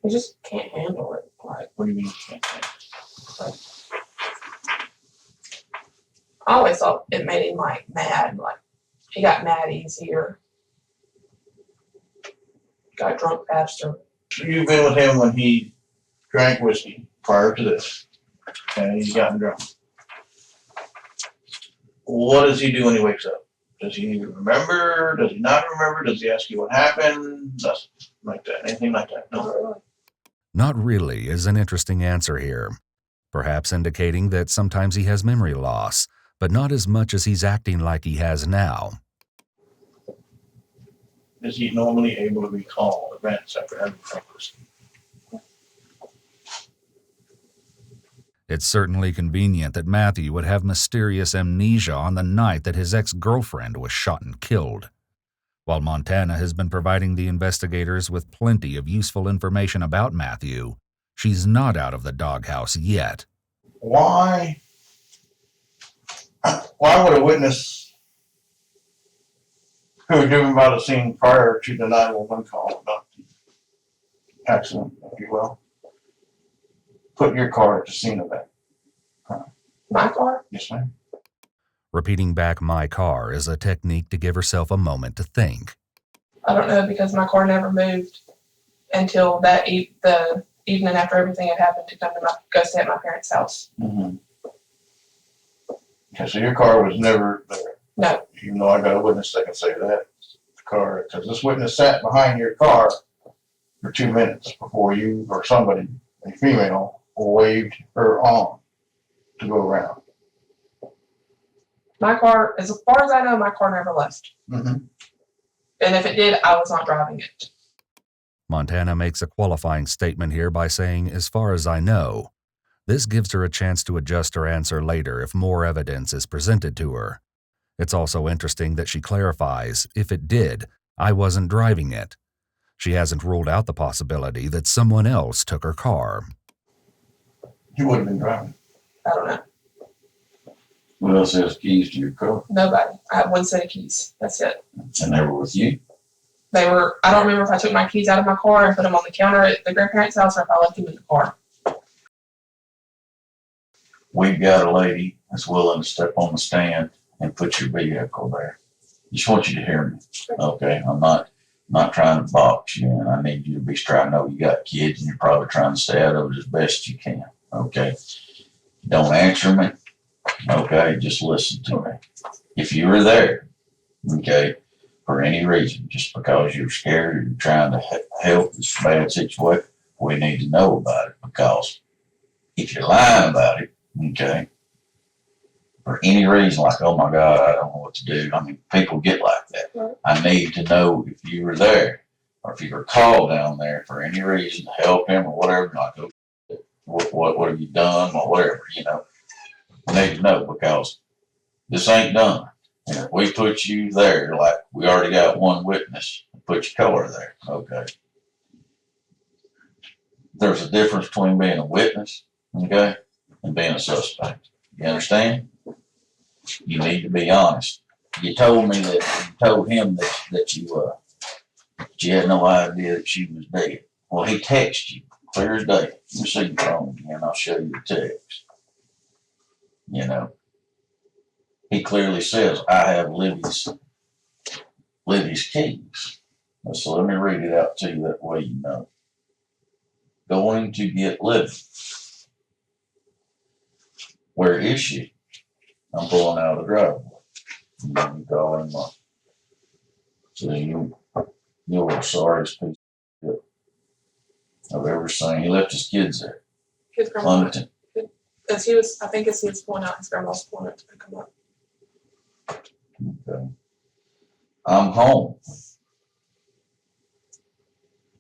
He just can't handle it. Like, What do you mean he can't handle it? I always thought it made him like mad. Like he got mad easier. Got drunk faster. So you've been with him when he drank whiskey prior to this, and he's gotten drunk. What does he do when he wakes up? Does he remember? Does he not remember? Does he ask you what happened? Nothing like that. Anything like that? No. Not really is an interesting answer here, perhaps indicating that sometimes he has memory loss, but not as much as he's acting like he has now. Is he normally able to recall events after having drunk whiskey? It's certainly convenient that Matthew would have mysterious amnesia on the night that his ex-girlfriend was shot and killed. While Montana has been providing the investigators with plenty of useful information about Matthew, she's not out of the doghouse yet. Why would a witness who had driven by the scene prior to the 911 call about the accident, if you will, put your car at the scene of that crime? My car? Yes, ma'am. Repeating back "my car" is a technique to give herself a moment to think. I don't know because my car never moved until the evening after everything had happened to go stay at my parents' house. Mm-hmm. Okay, so your car was never there? No. Even though I got a witness that can say that. The car, because this witness sat behind your car for 2 minutes before you or somebody, a female, waved her on to go around. My car, as far as I know, my car never left. Mm-hmm. And if it did, I was not driving it. Montana makes a qualifying statement here by saying, as far as I know. This gives her a chance to adjust her answer later if more evidence is presented to her. It's also interesting that she clarifies, if it did, I wasn't driving it. She hasn't ruled out the possibility that someone else took her car. You wouldn't have been driving. I don't know. Who else has keys to your car? Nobody. I have one set of keys. That's it. And they were with you? They were, I don't remember if I took my keys out of my car and put them on the counter at the grandparents' house or if I left them in the car. We've got a lady that's willing to step on the stand and put your vehicle there. Just want you to hear me. Okay, I'm not trying to box you in. I need you to be straight. I know you got kids and you're probably trying to stay out of it as best you can. Okay. Don't answer me. Okay, just listen to me. If you were there, okay, for any reason, just because you're scared or you're trying to help this bad situation, we need to know about it, because if you're lying about it, okay, for any reason, like, oh my God, I don't know what to do. I mean, people get like that. Right. I need to know if you were there or if you were called down there for any reason to help him or whatever, like, okay, what have you done or whatever, you know. I need to know, because this ain't done. And if we put you there, like we already got one witness, put your color there, okay. There's a difference between being a witness, okay, and being a suspect. You understand? You need to be honest. You told me that you told him that you had no idea that she was dead. Well, he texted you clear as day. Let me see your phone again. I'll show you the text. You know, he clearly says, I have Livye's keys. So let me read it out to you, that way you know. Going to get Livye. Where is she? I'm pulling out of the driveway. And then you call him up. So you're the sorriest piece of shit I've ever seen. He left his kids there. His grandma. London. As he was, I think as he was pulling out, his grandma's pulling up to pick him up. Okay. I'm home.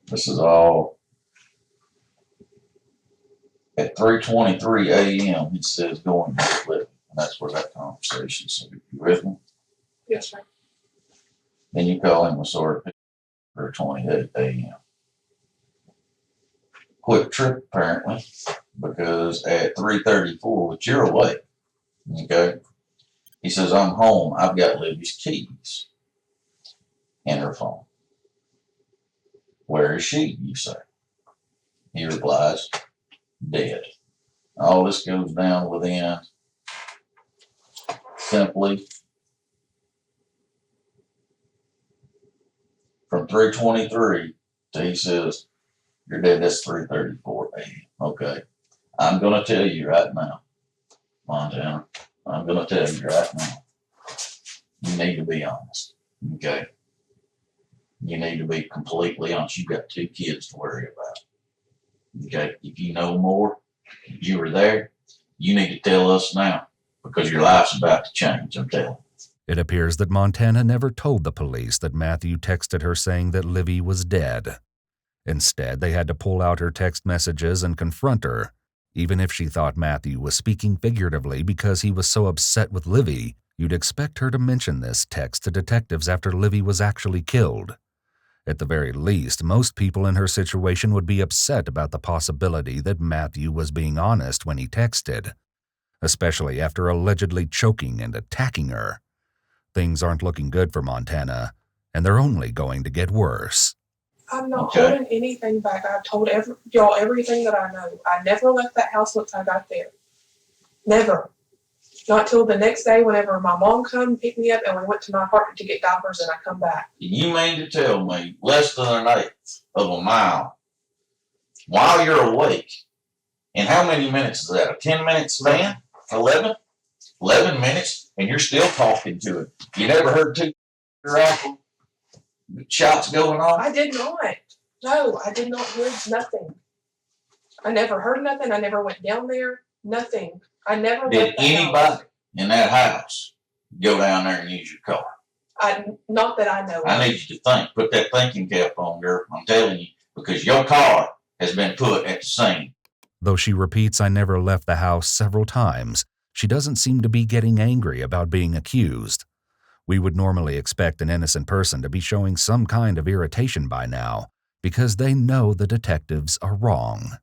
This is all at 3:23 a.m. It says going to Livye, and that's where that conversation. So you with me? Yes, sir. Then you call him a sort of 3:28 a.m. Quick trip apparently, because at 3:34, which you're awake, okay, he says, I'm home. I've got Livye's keys in her phone. Where is she, you say? He replies, dead. All this goes down within simply from 3:23 to he says, you're dead. That's 3:34 a.m. Okay. I'm going to tell you right now, Montana, I'm going to tell you right now, you need to be honest. Okay. You need to be completely honest. You've got 2 kids to worry about. Okay. If you know more, if you were there, you need to tell us now, because your life's about to change, I'm telling you. It appears that Montana never told the police that Matthew texted her saying that Livye was dead. Instead, they had to pull out her text messages and confront her, even if she thought Matthew was speaking figuratively because he was so upset with Livye. You'd expect her to mention this text to detectives after Livye was actually killed. At the very least, most people in her situation would be upset about the possibility that Matthew was being honest when he texted, especially after allegedly choking and attacking her. Things aren't looking good for Montana, and they're only going to get worse. I'm not holding anything back. I've told y'all everything that I know. I never left that house once I got there. Never. Not till the next day whenever my mom come and picked me up and we went to my apartment to get diapers and I come back. You mean to tell me less than an eighth of a mile while you're awake? And how many minutes is that? A 10-minute span? 11? 11 minutes, and you're still talking to him. You never heard 2 rifle shots going on? I did not. No, I did not hear nothing. I never heard nothing. I never went down there. Nothing. I never Did anybody in that house go down there and use your car? Not that I know. I need you to think. Put that thinking cap on, girl. I'm telling you, because your car has been put at the scene. Though she repeats I never left the house several times, she doesn't seem to be getting angry about being accused. We would normally expect an innocent person to be showing some kind of irritation by now, because they know the detectives are wrong.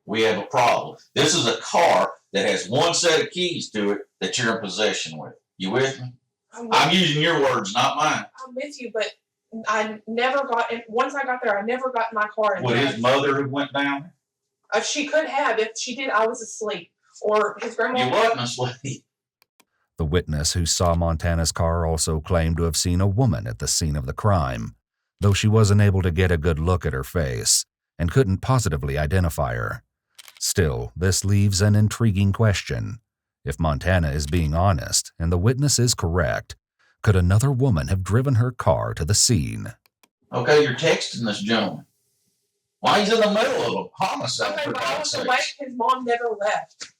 We have a problem. This is a car that has one set of keys to it that you're in possession with. You with me? I'm using your words, not mine. I'm with you, but I never got in. Once I got there, I never got in my car. Would his mother have went down? She could have. If she did, I was asleep. Or his grandma. You wasn't asleep. The witness who saw Montana's car also claimed to have seen a woman at the scene of the crime, though she wasn't able to get a good look at her face and couldn't positively identify her. Still, this leaves an intriguing question. If Montana is being honest and the witness is correct, could another woman have driven her car to the scene? Okay, you're texting this gentleman. Why he's in the middle of a homicide? Okay, For but I God's was awake. sakes. His mom never left.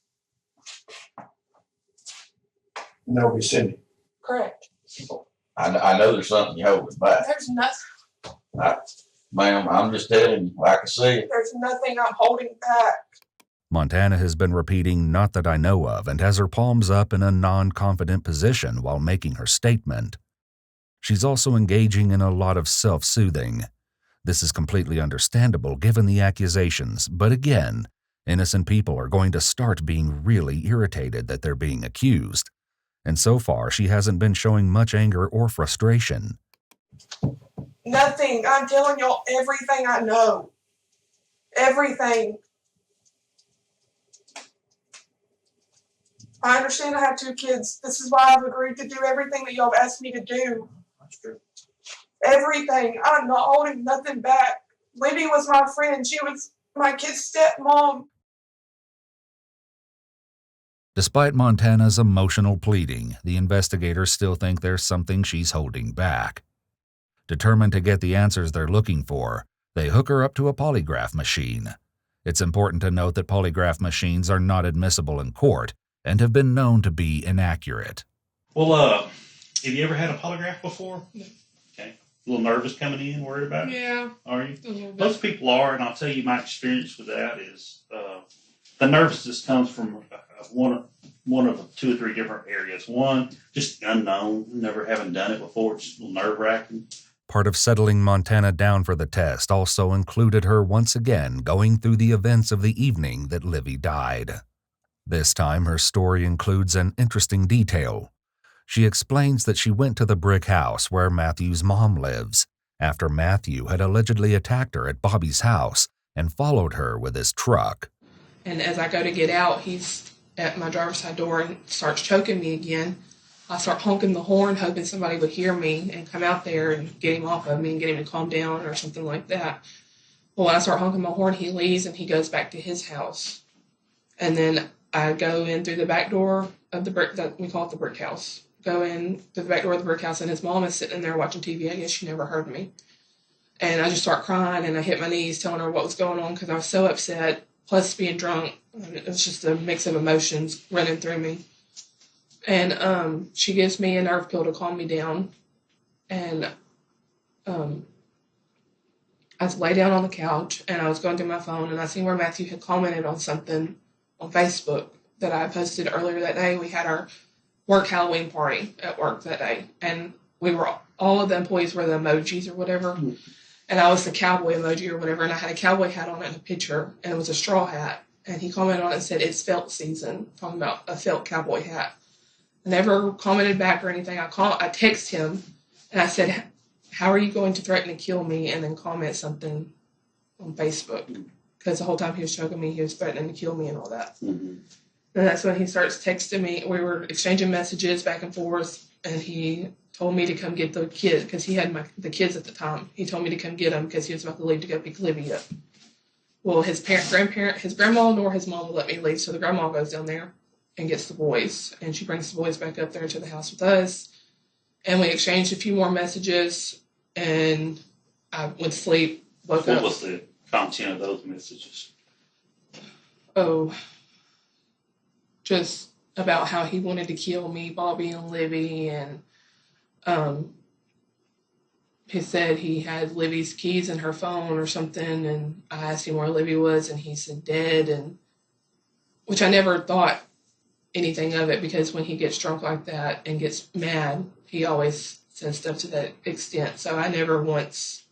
No, we send it. Correct. I know there's something you're holding back. There's nothing. Ma'am, I'm just telling you, like I said. There's nothing I'm holding back. Montana has been repeating "not that I know of" and has her palms up in a non-confident position while making her statement. She's also engaging in a lot of self-soothing. This is completely understandable given the accusations, but again, innocent people are going to start being really irritated that they're being accused. And so far, she hasn't been showing much anger or frustration. Nothing. I'm telling y'all everything I know. Everything. I understand I have 2 kids. This is why I've agreed to do everything that y'all have asked me to do. That's true. Everything. I'm not holding nothing back. Livy was my friend. She was my kid's stepmom. Despite Montana's emotional pleading, the investigators still think there's something she's holding back. Determined to get the answers they're looking for, they hook her up to a polygraph machine. It's important to note that polygraph machines are not admissible in court and have been known to be inaccurate. Well, have you ever had a polygraph before? No. Okay. A little nervous coming in, worried about it? Yeah. Are you? Most people are, and I'll tell you my experience with that is the nervousness comes from one of 2 or 3 different areas. One, just unknown, never having done it before, just a little nerve-wracking. Part of settling Montana down for the test also included her once again going through the events of the evening that Livy died. This time, her story includes an interesting detail. She explains that she went to the brick house where Matthew's mom lives, after Matthew had allegedly attacked her at Bobby's house and followed her with his truck. And as I go to get out, he's at my driver's side door and starts choking me again. I start honking the horn, hoping somebody would hear me and come out there and get him off of me and get him to calm down or something like that. Well, when I start honking my horn, he leaves and he goes back to his house. And then I go in through the back door of the brick, that we call it the brick house. Go in through the back door of the brick house, and his mom is sitting in there watching TV. I guess she never heard me. And I just start crying, and I hit my knees telling her what was going on because I was so upset, plus being drunk. It was just a mix of emotions running through me. And she gives me a nerve pill to calm me down. And I lay down on the couch, and I was going through my phone, and I seen where Matthew had commented on something on Facebook that I posted earlier that day. We had our work Halloween party at work that day, and all of the employees were the emojis or whatever, and I was the cowboy emoji or whatever, and I had a cowboy hat on in a picture, and it was a straw hat, and he commented on it and said, "It's felt season," talking about a felt cowboy hat. I never commented back or anything. I texted him, and I said, "How are you going to threaten to kill me and then comment something on Facebook?" Because the whole time he was choking me, he was threatening to kill me and all that. Mm-hmm. And that's when he starts texting me. We were exchanging messages back and forth, and he told me to come get the kid because he had the kids at the time. He told me to come get them because he was about to leave to go pick Livy up. Well, his grandma nor his mom will let me leave, so the grandma goes down there and gets the boys, and she brings the boys back up there to the house with us, and we exchanged a few more messages, and I went to sleep, woke up. What was the content of those messages? Oh, just about how he wanted to kill me, Bobby and Livy, and he said he had Livye's keys in her phone or something, and I asked him where Livye was, and he said dead, and which I never thought anything of it, because when he gets drunk like that and gets mad, he always says stuff to that extent. So I never once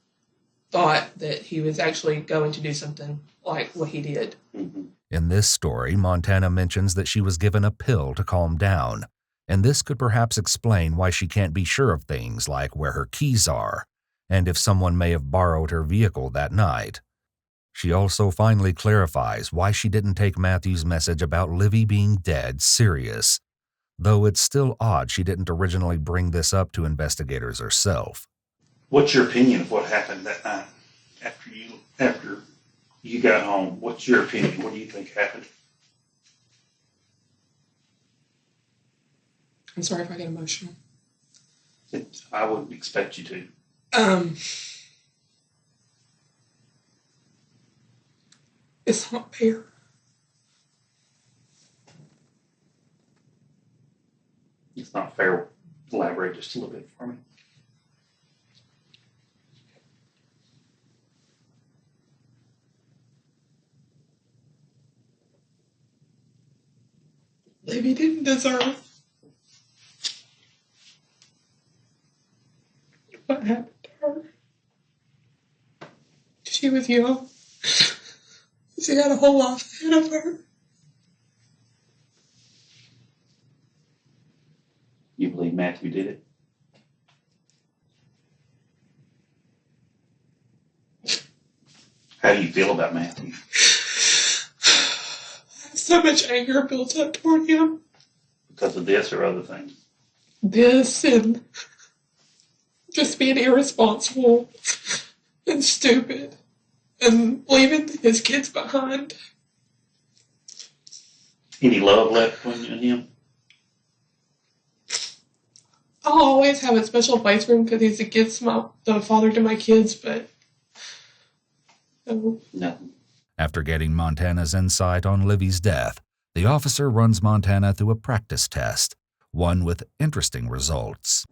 thought that he was actually going to do something like what he did. In this story, Montana mentions that she was given a pill to calm down, and this could perhaps explain why she can't be sure of things like where her keys are, and if someone may have borrowed her vehicle that night. She also finally clarifies why she didn't take Matthew's message about Livye being dead serious, though it's still odd she didn't originally bring this up to investigators herself. What's your opinion of what happened that night after you got home? What's your opinion? What do you think happened? I'm sorry if I get emotional. I wouldn't expect you to. It's not fair. It's not fair. Elaborate just a little bit for me. Livye didn't deserve what happened to her. She was young. She had a whole life ahead of her. You believe Matthew did it? How do you feel about Matthew? So much anger built up toward him. Because of this or other things? This and just being irresponsible and stupid and leaving his kids behind. Any love left between you and him? I'll always have a special place for him because he's the father to my kids, but no. Nothing. After getting Montana's insight on Livye's death, the officer runs Montana through a practice test, one with interesting results.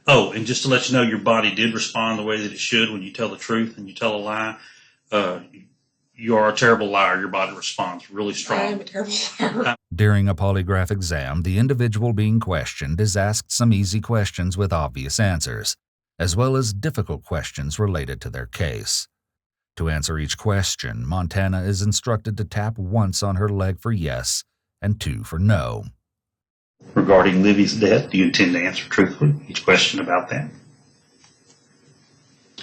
Oh, and just to let you know, your body did respond the way that it should when you tell the truth and you tell a lie. You are a terrible liar. Your body responds really strong. I am a terrible liar. During a polygraph exam, the individual being questioned is asked some easy questions with obvious answers, as well as difficult questions related to their case. To answer each question, Montana is instructed to tap once on her leg for yes and 2 for no. Regarding Livye's death, do you intend to answer truthfully each question about that?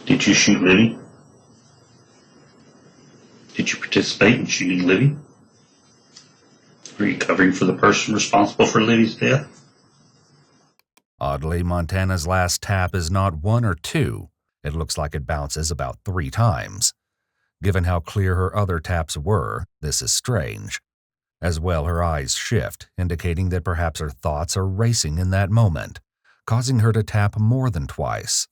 Did you shoot Livye? Did you participate in shooting Livye? Are you covering for the person responsible for Livye's death? Oddly, Montana's last tap is not 1 or 2. It looks like it bounces about 3 times. Given how clear her other taps were, this is strange. As well, her eyes shift, indicating that perhaps her thoughts are racing in that moment, causing her to tap more than twice.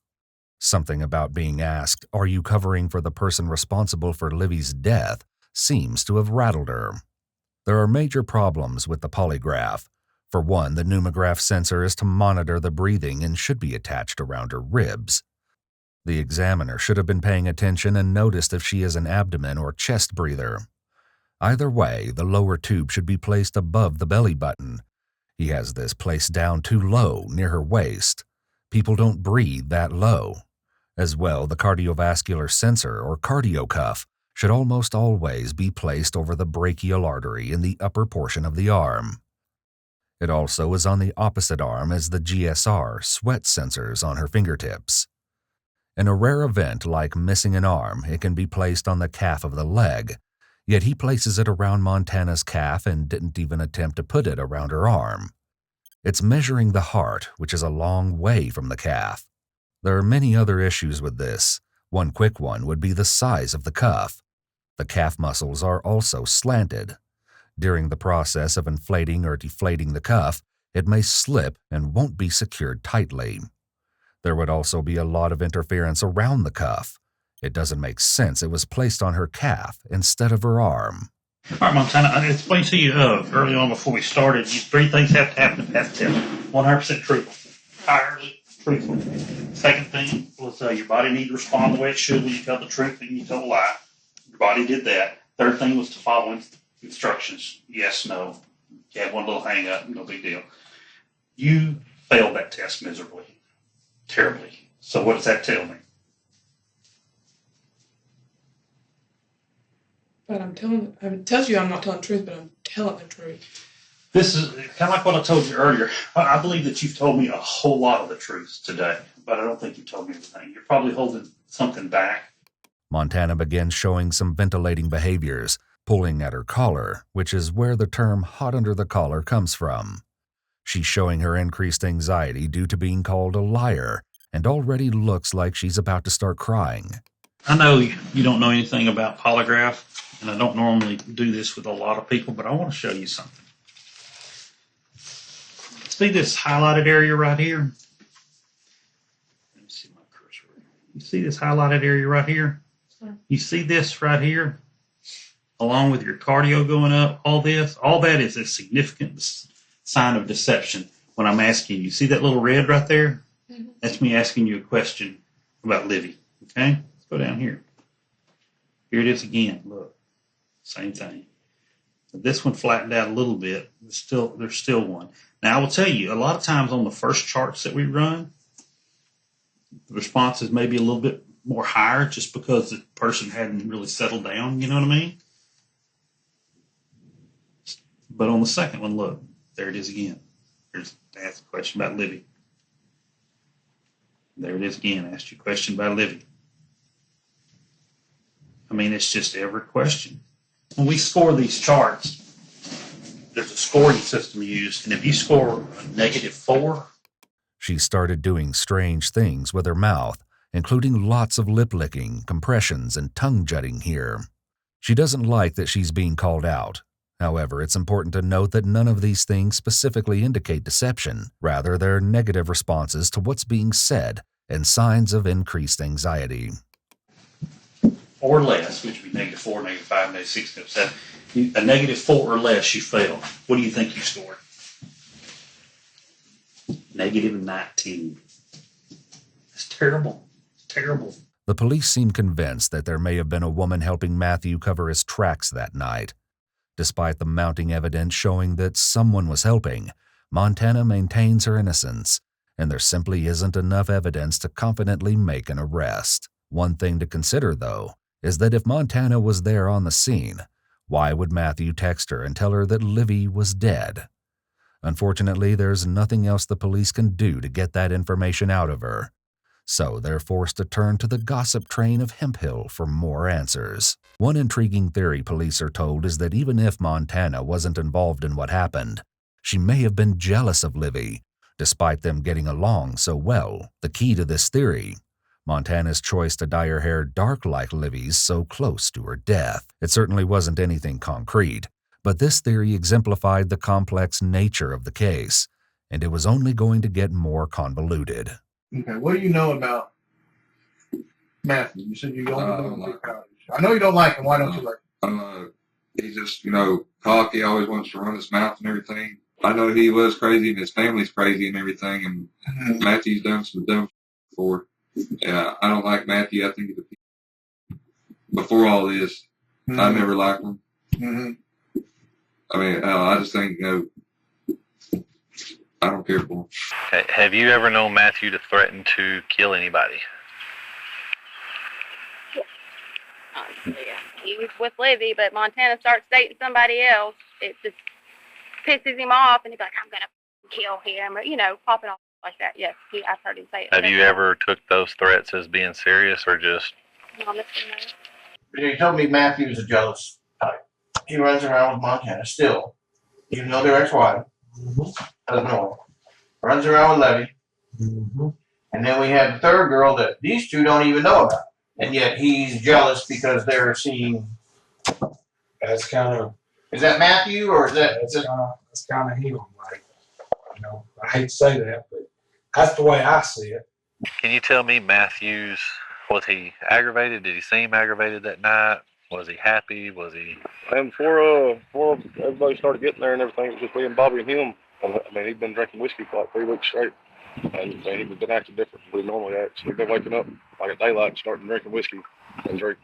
Something about being asked, "Are you covering for the person responsible for Livye's death?" seems to have rattled her. There are major problems with the polygraph. For one, the pneumograph sensor is to monitor the breathing and should be attached around her ribs. The examiner should have been paying attention and noticed if she is an abdomen or chest breather. Either way, the lower tube should be placed above the belly button. He has this placed down too low, near her waist. People don't breathe that low. As well, the cardiovascular sensor, or cardio cuff, should almost always be placed over the brachial artery in the upper portion of the arm. It also is on the opposite arm as the GSR, sweat sensors on her fingertips. In a rare event like missing an arm, it can be placed on the calf of the leg, yet he places it around Montana's calf and didn't even attempt to put it around her arm. It's measuring the heart, which is a long way from the calf. There are many other issues with this. One quick one would be the size of the cuff. The calf muscles are also slanted. During the process of inflating or deflating the cuff, it may slip and won't be secured tightly. There would also be a lot of interference around the cuff. It doesn't make sense it was placed on her calf instead of her arm. All right, Montana, I explained to you early on before we started, 3 things have to happen to pass the test. 100% truthful. Entirely truthful. Second thing was your body needed to respond the way it should when you tell the truth and you tell a lie. Your body did that. Third thing was to follow instructions. Yes, no. You had one little hang up, no big deal. You failed that test miserably, terribly. So what does that tell me? But it tells you I'm not telling the truth, but I'm telling the truth. This is kind of like what I told you earlier. I believe that you've told me a whole lot of the truth today, but I don't think you told me everything. You're probably holding something back. Montana begins showing some ventilating behaviors, pulling at her collar, which is where the term hot under the collar comes from. She's showing her increased anxiety due to being called a liar and already looks like she's about to start crying. I know you don't know anything about Polygraph, and I don't normally do this with a lot of people, but I want to show you something. See this highlighted area right here? Let me see my cursor. You see this highlighted area right here? You see this right here? Along with your cardio going up, all that is a significant sign of deception when I'm asking you. See that little red right there? Mm-hmm. That's me asking you a question about Livy. Okay? Let's go down here. Here it is again. Look. Same thing. This one flattened out a little bit. There's still one. Now, I will tell you, a lot of times on the first charts that we run, the responses may be a little bit more higher just because the person hadn't really settled down, you know what I mean? But on the second one, look, there it is again. There's asked a question about Livy. There it is again, asked you a question about Livy. I mean, it's just every question. When we score these charts, there's a scoring system used, and if you score a -4, She started doing strange things with her mouth, including lots of lip licking, compressions, and tongue jutting here. She doesn't like that she's being called out. However, it's important to note that none of these things specifically indicate deception. Rather, they're negative responses to what's being said and signs of increased anxiety. or less, which would be -4, -5, -6, -7. A -4 or less, you fail. What do you think you scored? -19. It's terrible. It's terrible. The police seem convinced that there may have been a woman helping Matthew cover his tracks that night. Despite the mounting evidence showing that someone was helping, Montana maintains her innocence, and there simply isn't enough evidence to confidently make an arrest. One thing to consider, though, is that if Montana was there on the scene, why would Matthew text her and tell her that Livy was dead? Unfortunately, there's nothing else the police can do to get that information out of her. So they're forced to turn to the gossip train of Hemp Hill for more answers. One intriguing theory police are told is that even if Montana wasn't involved in what happened, she may have been jealous of Livy, despite them getting along so well. The key to this theory: Montana's choice to dye her hair dark like Livy's so close to her death. It certainly wasn't anything concrete, but this theory exemplified the complex nature of the case, and it was only going to get more convoluted. Okay, what do you know about Matthew? You said you don't like him. I know you don't like him. Why don't you like him? He's just, cocky, always wants to run his mouth and everything. I know he was crazy and his family's crazy and everything, and Matthew's done some dumb before. Yeah, I don't like Matthew. I think before all this, I never liked him. Mm-hmm. I mean, I just think, I don't care for him. Have you ever known Matthew to threaten to kill anybody? Yeah. He was with Livy, but Montana starts dating somebody else. It just pisses him off, and he's like, I'm going to kill him, or, popping off like that. Yes, I've heard him say it. Have you ever took those threats as being serious or just? Honestly, no. You told me Matthew's a jealous type. He runs around with Montana still, even though they're ex-wife. Doesn't know her. Runs around with Levy. And then we have the third girl that these two don't even know about. And yet he's jealous because they're seeing. That's kind of. Is that Matthew or is that? That's kind of him. Like, I hate to say that, but that's the way I see it. Can you tell me Matthew's, was he aggravated? Did he seem aggravated that night? Was he happy? Was he? And before everybody started getting there and everything, it was just being Bobby and him. I mean, he'd been drinking whiskey for like 3 weeks straight. And he's been acting different from what he normally acts. He's been waking up like at daylight, starting drinking whiskey and drink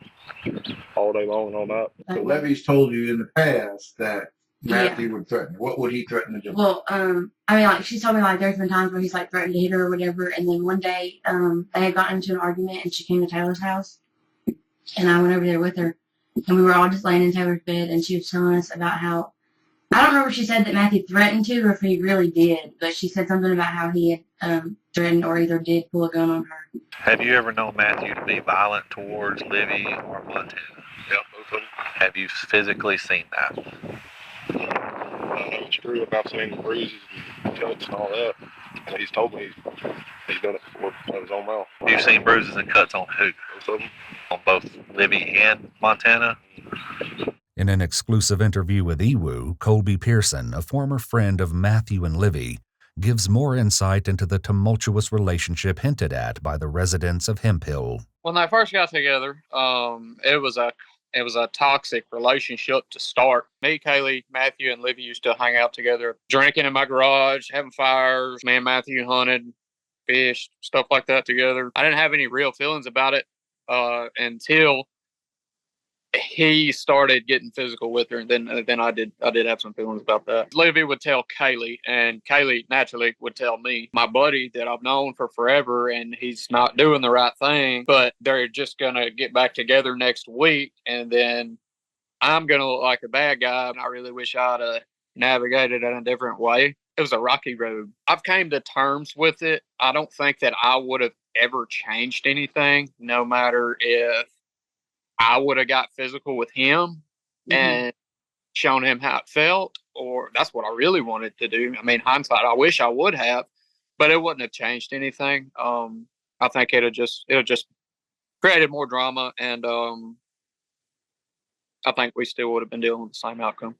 all day long and all night. So Levy's told you in the past that Matthew would threaten. What would he threaten to do? Well, I mean, like, she's told me, like, there's been times where he's, like, threatened to hit her or whatever, and then one day, they had gotten into an argument, and she came to Taylor's house, and I went over there with her, and we were all just laying in Taylor's bed, and she was telling us about how, I don't remember if she said that Matthew threatened to, or if he really did, but she said something about how he had, threatened or either did pull a gun on her. Have you ever known Matthew to be violent towards Livy or Montana? Yeah, both of them. Have you physically seen that? I know it's true about seeing bruises and cuts and all that. And he's told me he's done it before out of his own mouth. You've seen bruises and cuts on who? Both of them. On both Livy and Montana? In an exclusive interview with Ewu, Colby Pearson, a former friend of Matthew and Livy, gives more insight into the tumultuous relationship hinted at by the residents of Hemp Hill. When they first got together, it was a toxic relationship to start. Me, Kaylee, Matthew, and Livy used to hang out together, drinking in my garage, having fires. Me and Matthew hunted, fished, stuff like that together. I didn't have any real feelings about it until he started getting physical with her, and then I did have some feelings about that. Livy would tell Kaylee, and Kaylee naturally would tell me, my buddy that I've known for forever, and he's not doing the right thing, but they're just gonna get back together next week, and then I'm gonna look like a bad guy, and I really wish I'd navigated it in a different way. It was a rocky road. I've came to terms with it. I don't think that I would have ever changed anything, no matter if I would have got physical with him and shown him how it felt, or that's what I really wanted to do. I mean, hindsight, I wish I would have, but it wouldn't have changed anything. I think it just created more drama, and I think we still would have been dealing with the same outcome.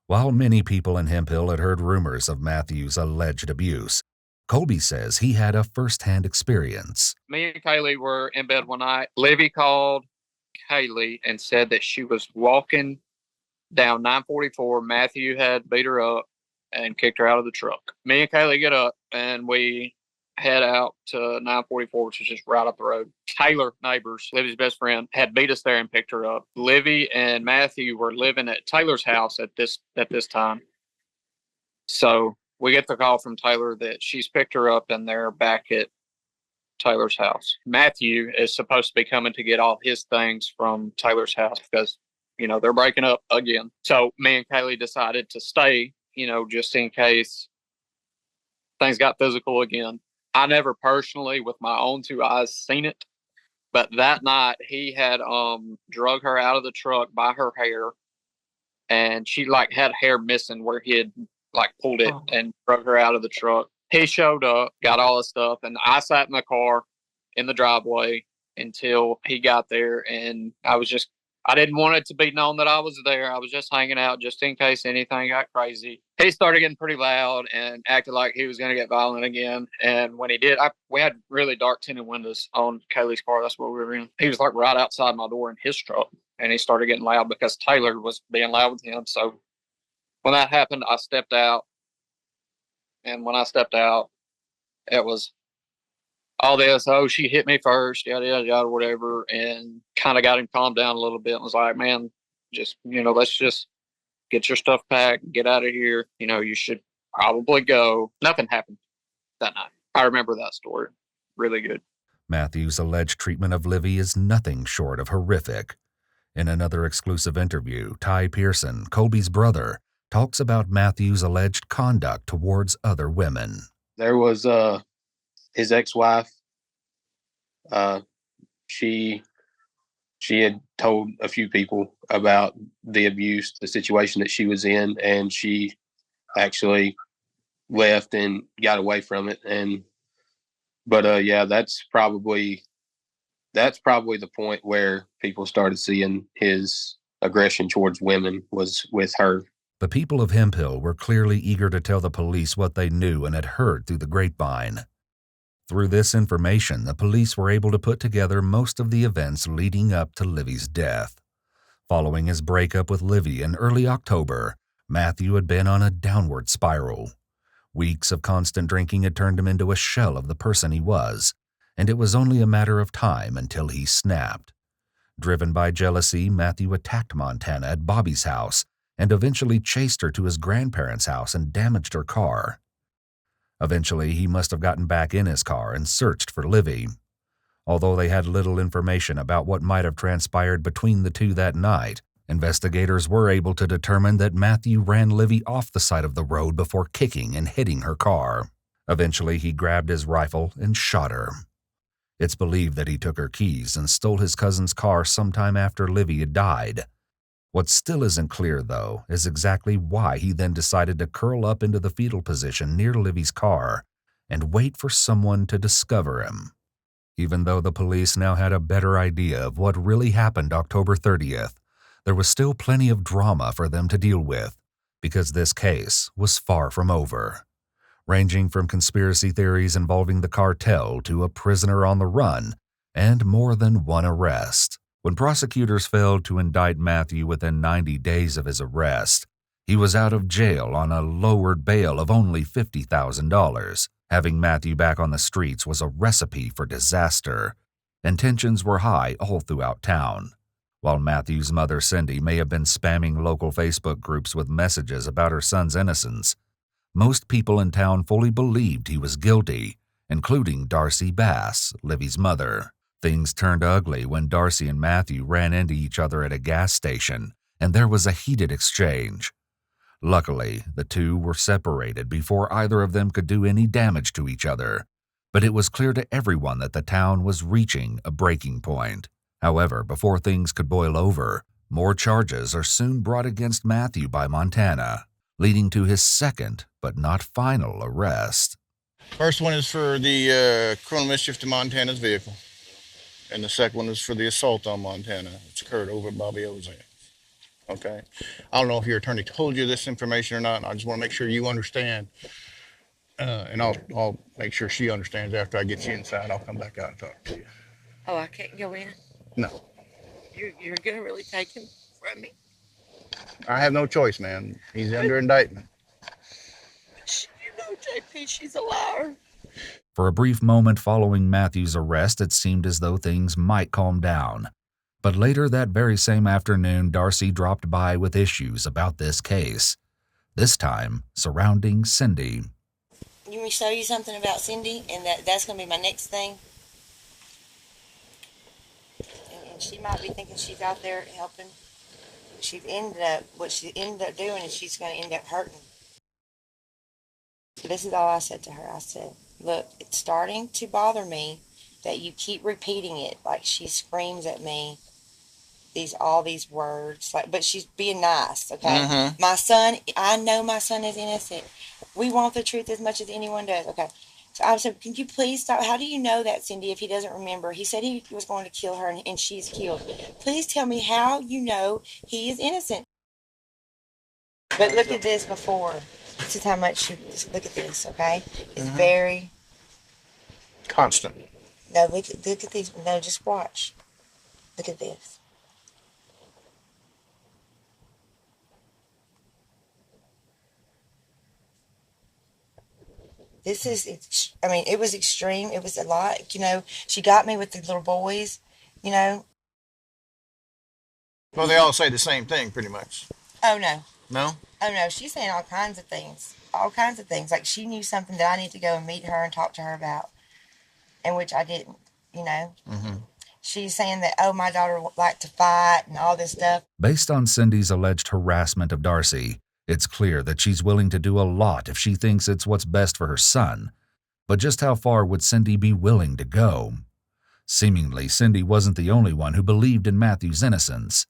While many people in Hemp Hill had heard rumors of Matthew's alleged abuse, Colby says he had a first-hand experience. Me and Kaylee were in bed one night. Livy called Kaylee and said that she was walking down 944. Matthew had beat her up and kicked her out of the truck. Me and Kaylee get up and we head out to 944, which is just right up the road. Taylor, neighbors, Livy's best friend, had beat us there and picked her up. Livy and Matthew were living at Taylor's house at this time. So we get the call from Taylor that she's picked her up and they're back at Taylor's house. Matthew is supposed to be coming to get all his things from Taylor's house because, they're breaking up again. So me and Kaylee decided to stay, just in case things got physical again. I never personally, with my own two eyes, seen it. But that night he had drug her out of the truck by her hair, and she had hair missing where he had pulled it and drug her out of the truck. He showed up, got all his stuff, and I sat in the car in the driveway until he got there. And I didn't want it to be known that I was there. I was just hanging out just in case anything got crazy. He started getting pretty loud and acted like he was going to get violent again. And when he did, we had really dark tinted windows on Kaylee's car. That's what we were in. He was right outside my door in his truck. And he started getting loud because Taylor was being loud with him. So when that happened, I stepped out. And when I stepped out, it was all this, she hit me first, yada, yada, yada, whatever, and kind of got him calmed down a little bit and was like, man, just, let's just get your stuff packed, get out of here. You should probably go. Nothing happened that night. I remember that story really good. Matthew's alleged treatment of Livy is nothing short of horrific. In another exclusive interview, Ty Pearson, Colby's brother, talks about Matthew's alleged conduct towards other women. There was his ex-wife. She had told a few people about the abuse, the situation that she was in, and she actually left and got away from it. But that's probably the point where people started seeing his aggression towards women was with her. The people of Hemp Hill were clearly eager to tell the police what they knew and had heard through the grapevine. Through this information, the police were able to put together most of the events leading up to Livy's death. Following his breakup with Livy in early October, Matthew had been on a downward spiral. Weeks of constant drinking had turned him into a shell of the person he was, and it was only a matter of time until he snapped. Driven by jealousy, Matthew attacked Montana at Bobby's house and eventually chased her to his grandparents' house and damaged her car. Eventually, he must have gotten back in his car and searched for Livy. Although they had little information about what might have transpired between the two that night, investigators were able to determine that Matthew ran Livy off the side of the road before kicking and hitting her car. Eventually, he grabbed his rifle and shot her. It's believed that he took her keys and stole his cousin's car sometime after Livy had died. What still isn't clear, though, is exactly why he then decided to curl up into the fetal position near Livy's car and wait for someone to discover him. Even though the police now had a better idea of what really happened October 30th, there was still plenty of drama for them to deal with, because this case was far from over. Ranging from conspiracy theories involving the cartel to a prisoner on the run, and more than one arrest. When prosecutors failed to indict Matthew within 90 days of his arrest, he was out of jail on a lowered bail of only $50,000. Having Matthew back on the streets was a recipe for disaster, and tensions were high all throughout town. While Matthew's mother, Cindy, may have been spamming local Facebook groups with messages about her son's innocence, most people in town fully believed he was guilty, including Darcy Bass, Livy's mother. Things turned ugly when Darcy and Matthew ran into each other at a gas station, and there was a heated exchange. Luckily, the two were separated before either of them could do any damage to each other, but it was clear to everyone that the town was reaching a breaking point. However, before things could boil over, more charges are soon brought against Matthew by Montana, leading to his second, but not final, arrest. First one is for the criminal mischief to Montana's vehicle, and the second one is for the assault on Montana. It's occurred over at Bobby O's house. Okay? I don't know if your attorney told you this information or not, and I just want to make sure you understand. And I'll make sure she understands after I get you inside. I'll come back out and talk to you. Oh, I can't go in? No. You're going to really take him from me? I have no choice, man. He's under indictment. You know, JP, she's a liar. For a brief moment following Matthew's arrest, it seemed as though things might calm down. But later that very same afternoon, Darcy dropped by with issues about this case, this time surrounding Cindy. You want me to show you something about Cindy? And that's going to be my next thing? And she might be thinking she's out there helping. What she ended up doing is she's going to end up hurting. So this is all I said to her. I said, look, it's starting to bother me that you keep repeating it. Like she screams at me all these words. But she's being nice, okay? Mm-hmm. My son, I know my son is innocent. We want the truth as much as anyone does, okay? So I said, can you please stop? How do you know that, Cindy, if he doesn't remember? He said he was going to kill her and she's killed. Please tell me how you know he is innocent. But look at this before. This is how much look at this, okay? It's very constant. No, look at these. No, just watch. Look at this. This is, I mean, it was extreme. It was a lot, you know. She got me with the little boys, you know. Well, they all say the same thing, pretty much. Oh, no. No? Oh, no. She's saying all kinds of things. All kinds of things. Like she knew something that I need to go and meet her and talk to her about, and which I didn't, you know. Mm-hmm. She's saying that, oh, my daughter liked to fight and all this stuff. Based on Cindy's alleged harassment of Darcy, it's clear that she's willing to do a lot if she thinks it's what's best for her son. But just how far would Cindy be willing to go? Seemingly, Cindy wasn't the only one who believed in Matthew's innocence.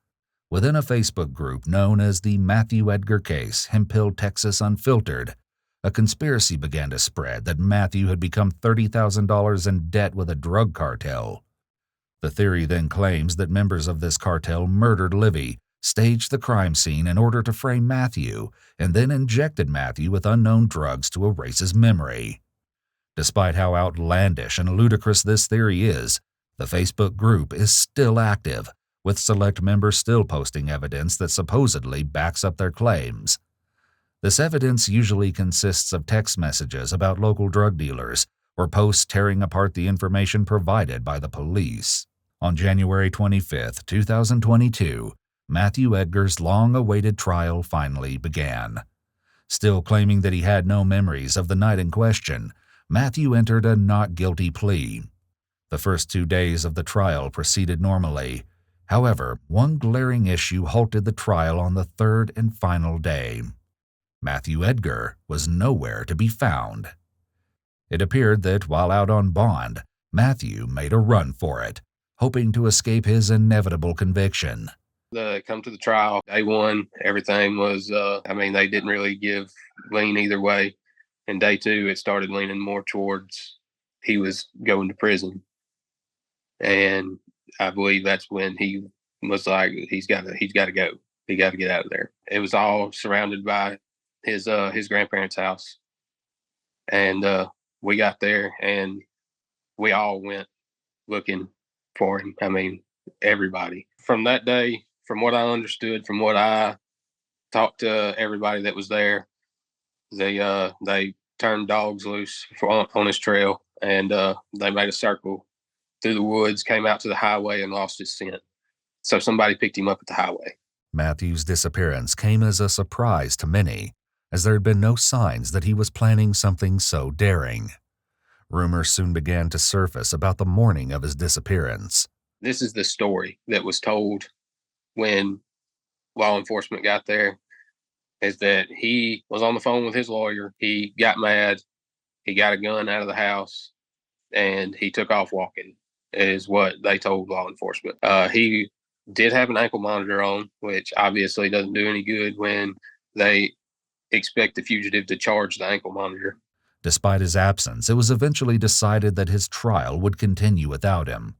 Within a Facebook group known as the Matthew Edgar Case, Hemphill, Texas Unfiltered, a conspiracy began to spread that Matthew had become $30,000 in debt with a drug cartel. The theory then claims that members of this cartel murdered Livy, staged the crime scene in order to frame Matthew, and then injected Matthew with unknown drugs to erase his memory. Despite how outlandish and ludicrous this theory is, the Facebook group is still active, with select members still posting evidence that supposedly backs up their claims. This evidence usually consists of text messages about local drug dealers or posts tearing apart the information provided by the police. On January 25, 2022, Matthew Edgar's long-awaited trial finally began. Still claiming that he had no memories of the night in question, Matthew entered a not guilty plea. The first 2 days of the trial proceeded normally. However, one glaring issue halted the trial on the third and final day. Matthew Edgar was nowhere to be found. It appeared that while out on bond, Matthew made a run for it, hoping to escape his inevitable conviction. Come to the trial, day one, everything was, they didn't really lean either way. And day two, it started leaning more towards he was going to prison. And I believe that's when he was like, he's got to go. He got to get out of there. It was all surrounded by his grandparents' house. And we got there and we all went looking for him. Everybody. From that day, from what I understood, from what I talked to everybody that was there, they turned dogs loose on his trail, and they made a circle through the woods, came out to the highway, and lost his scent. So somebody picked him up at the highway. Matthew's disappearance came as a surprise to many, as there had been no signs that he was planning something so daring. Rumors soon began to surface about the morning of his disappearance. This is the story that was told when law enforcement got there, is that he was on the phone with his lawyer. He got mad. He got a gun out of the house and he took off walking, is what they told law enforcement. He did have an ankle monitor on, which obviously doesn't do any good when they expect the fugitive to charge the ankle monitor. Despite his absence, it was eventually decided that his trial would continue without him.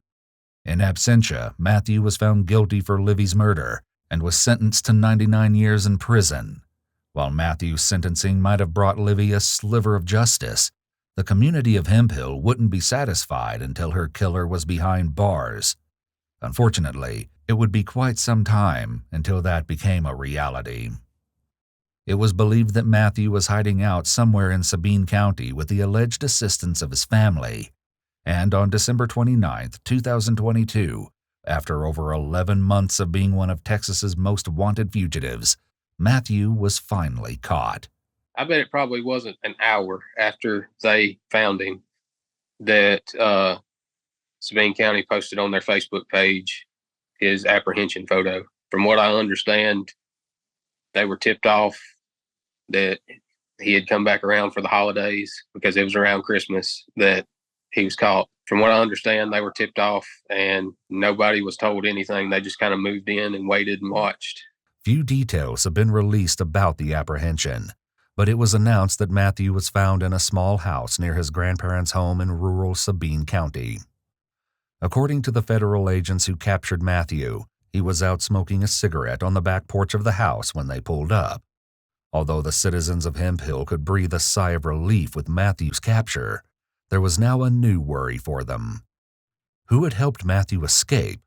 In absentia, Matthew was found guilty for Livye's murder and was sentenced to 99 years in prison. While Matthew's sentencing might have brought Livye a sliver of justice, the community of Hemphill wouldn't be satisfied until her killer was behind bars. Unfortunately, it would be quite some time until that became a reality. It was believed that Matthew was hiding out somewhere in Sabine County with the alleged assistance of his family. And on December 29, 2022, after over 11 months of being one of Texas's most wanted fugitives, Matthew was finally caught. I bet it probably wasn't an hour after they found him that Sabine County posted on their Facebook page his apprehension photo. From what I understand, they were tipped off that he had come back around for the holidays because it was around Christmas that he was caught. From what I understand, they were tipped off and nobody was told anything. They just kind of moved in and waited and watched. Few details have been released about the apprehension, but it was announced that Matthew was found in a small house near his grandparents' home in rural Sabine County. According to the federal agents who captured Matthew, he was out smoking a cigarette on the back porch of the house when they pulled up. Although the citizens of Hemphill could breathe a sigh of relief with Matthew's capture, there was now a new worry for them. Who had helped Matthew escape?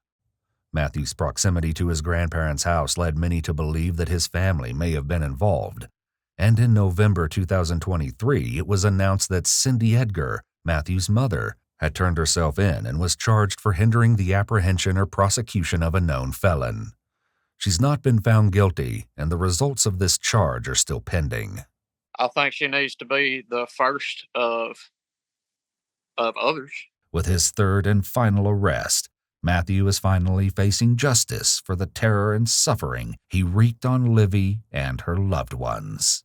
Matthew's proximity to his grandparents' house led many to believe that his family may have been involved. And in November 2023, it was announced that Cindy Edgar, Matthew's mother, had turned herself in and was charged for hindering the apprehension or prosecution of a known felon. She's not been found guilty, and the results of this charge are still pending. I think she needs to be the first of others. With his third and final arrest, Matthew is finally facing justice for the terror and suffering he wreaked on Livye and her loved ones.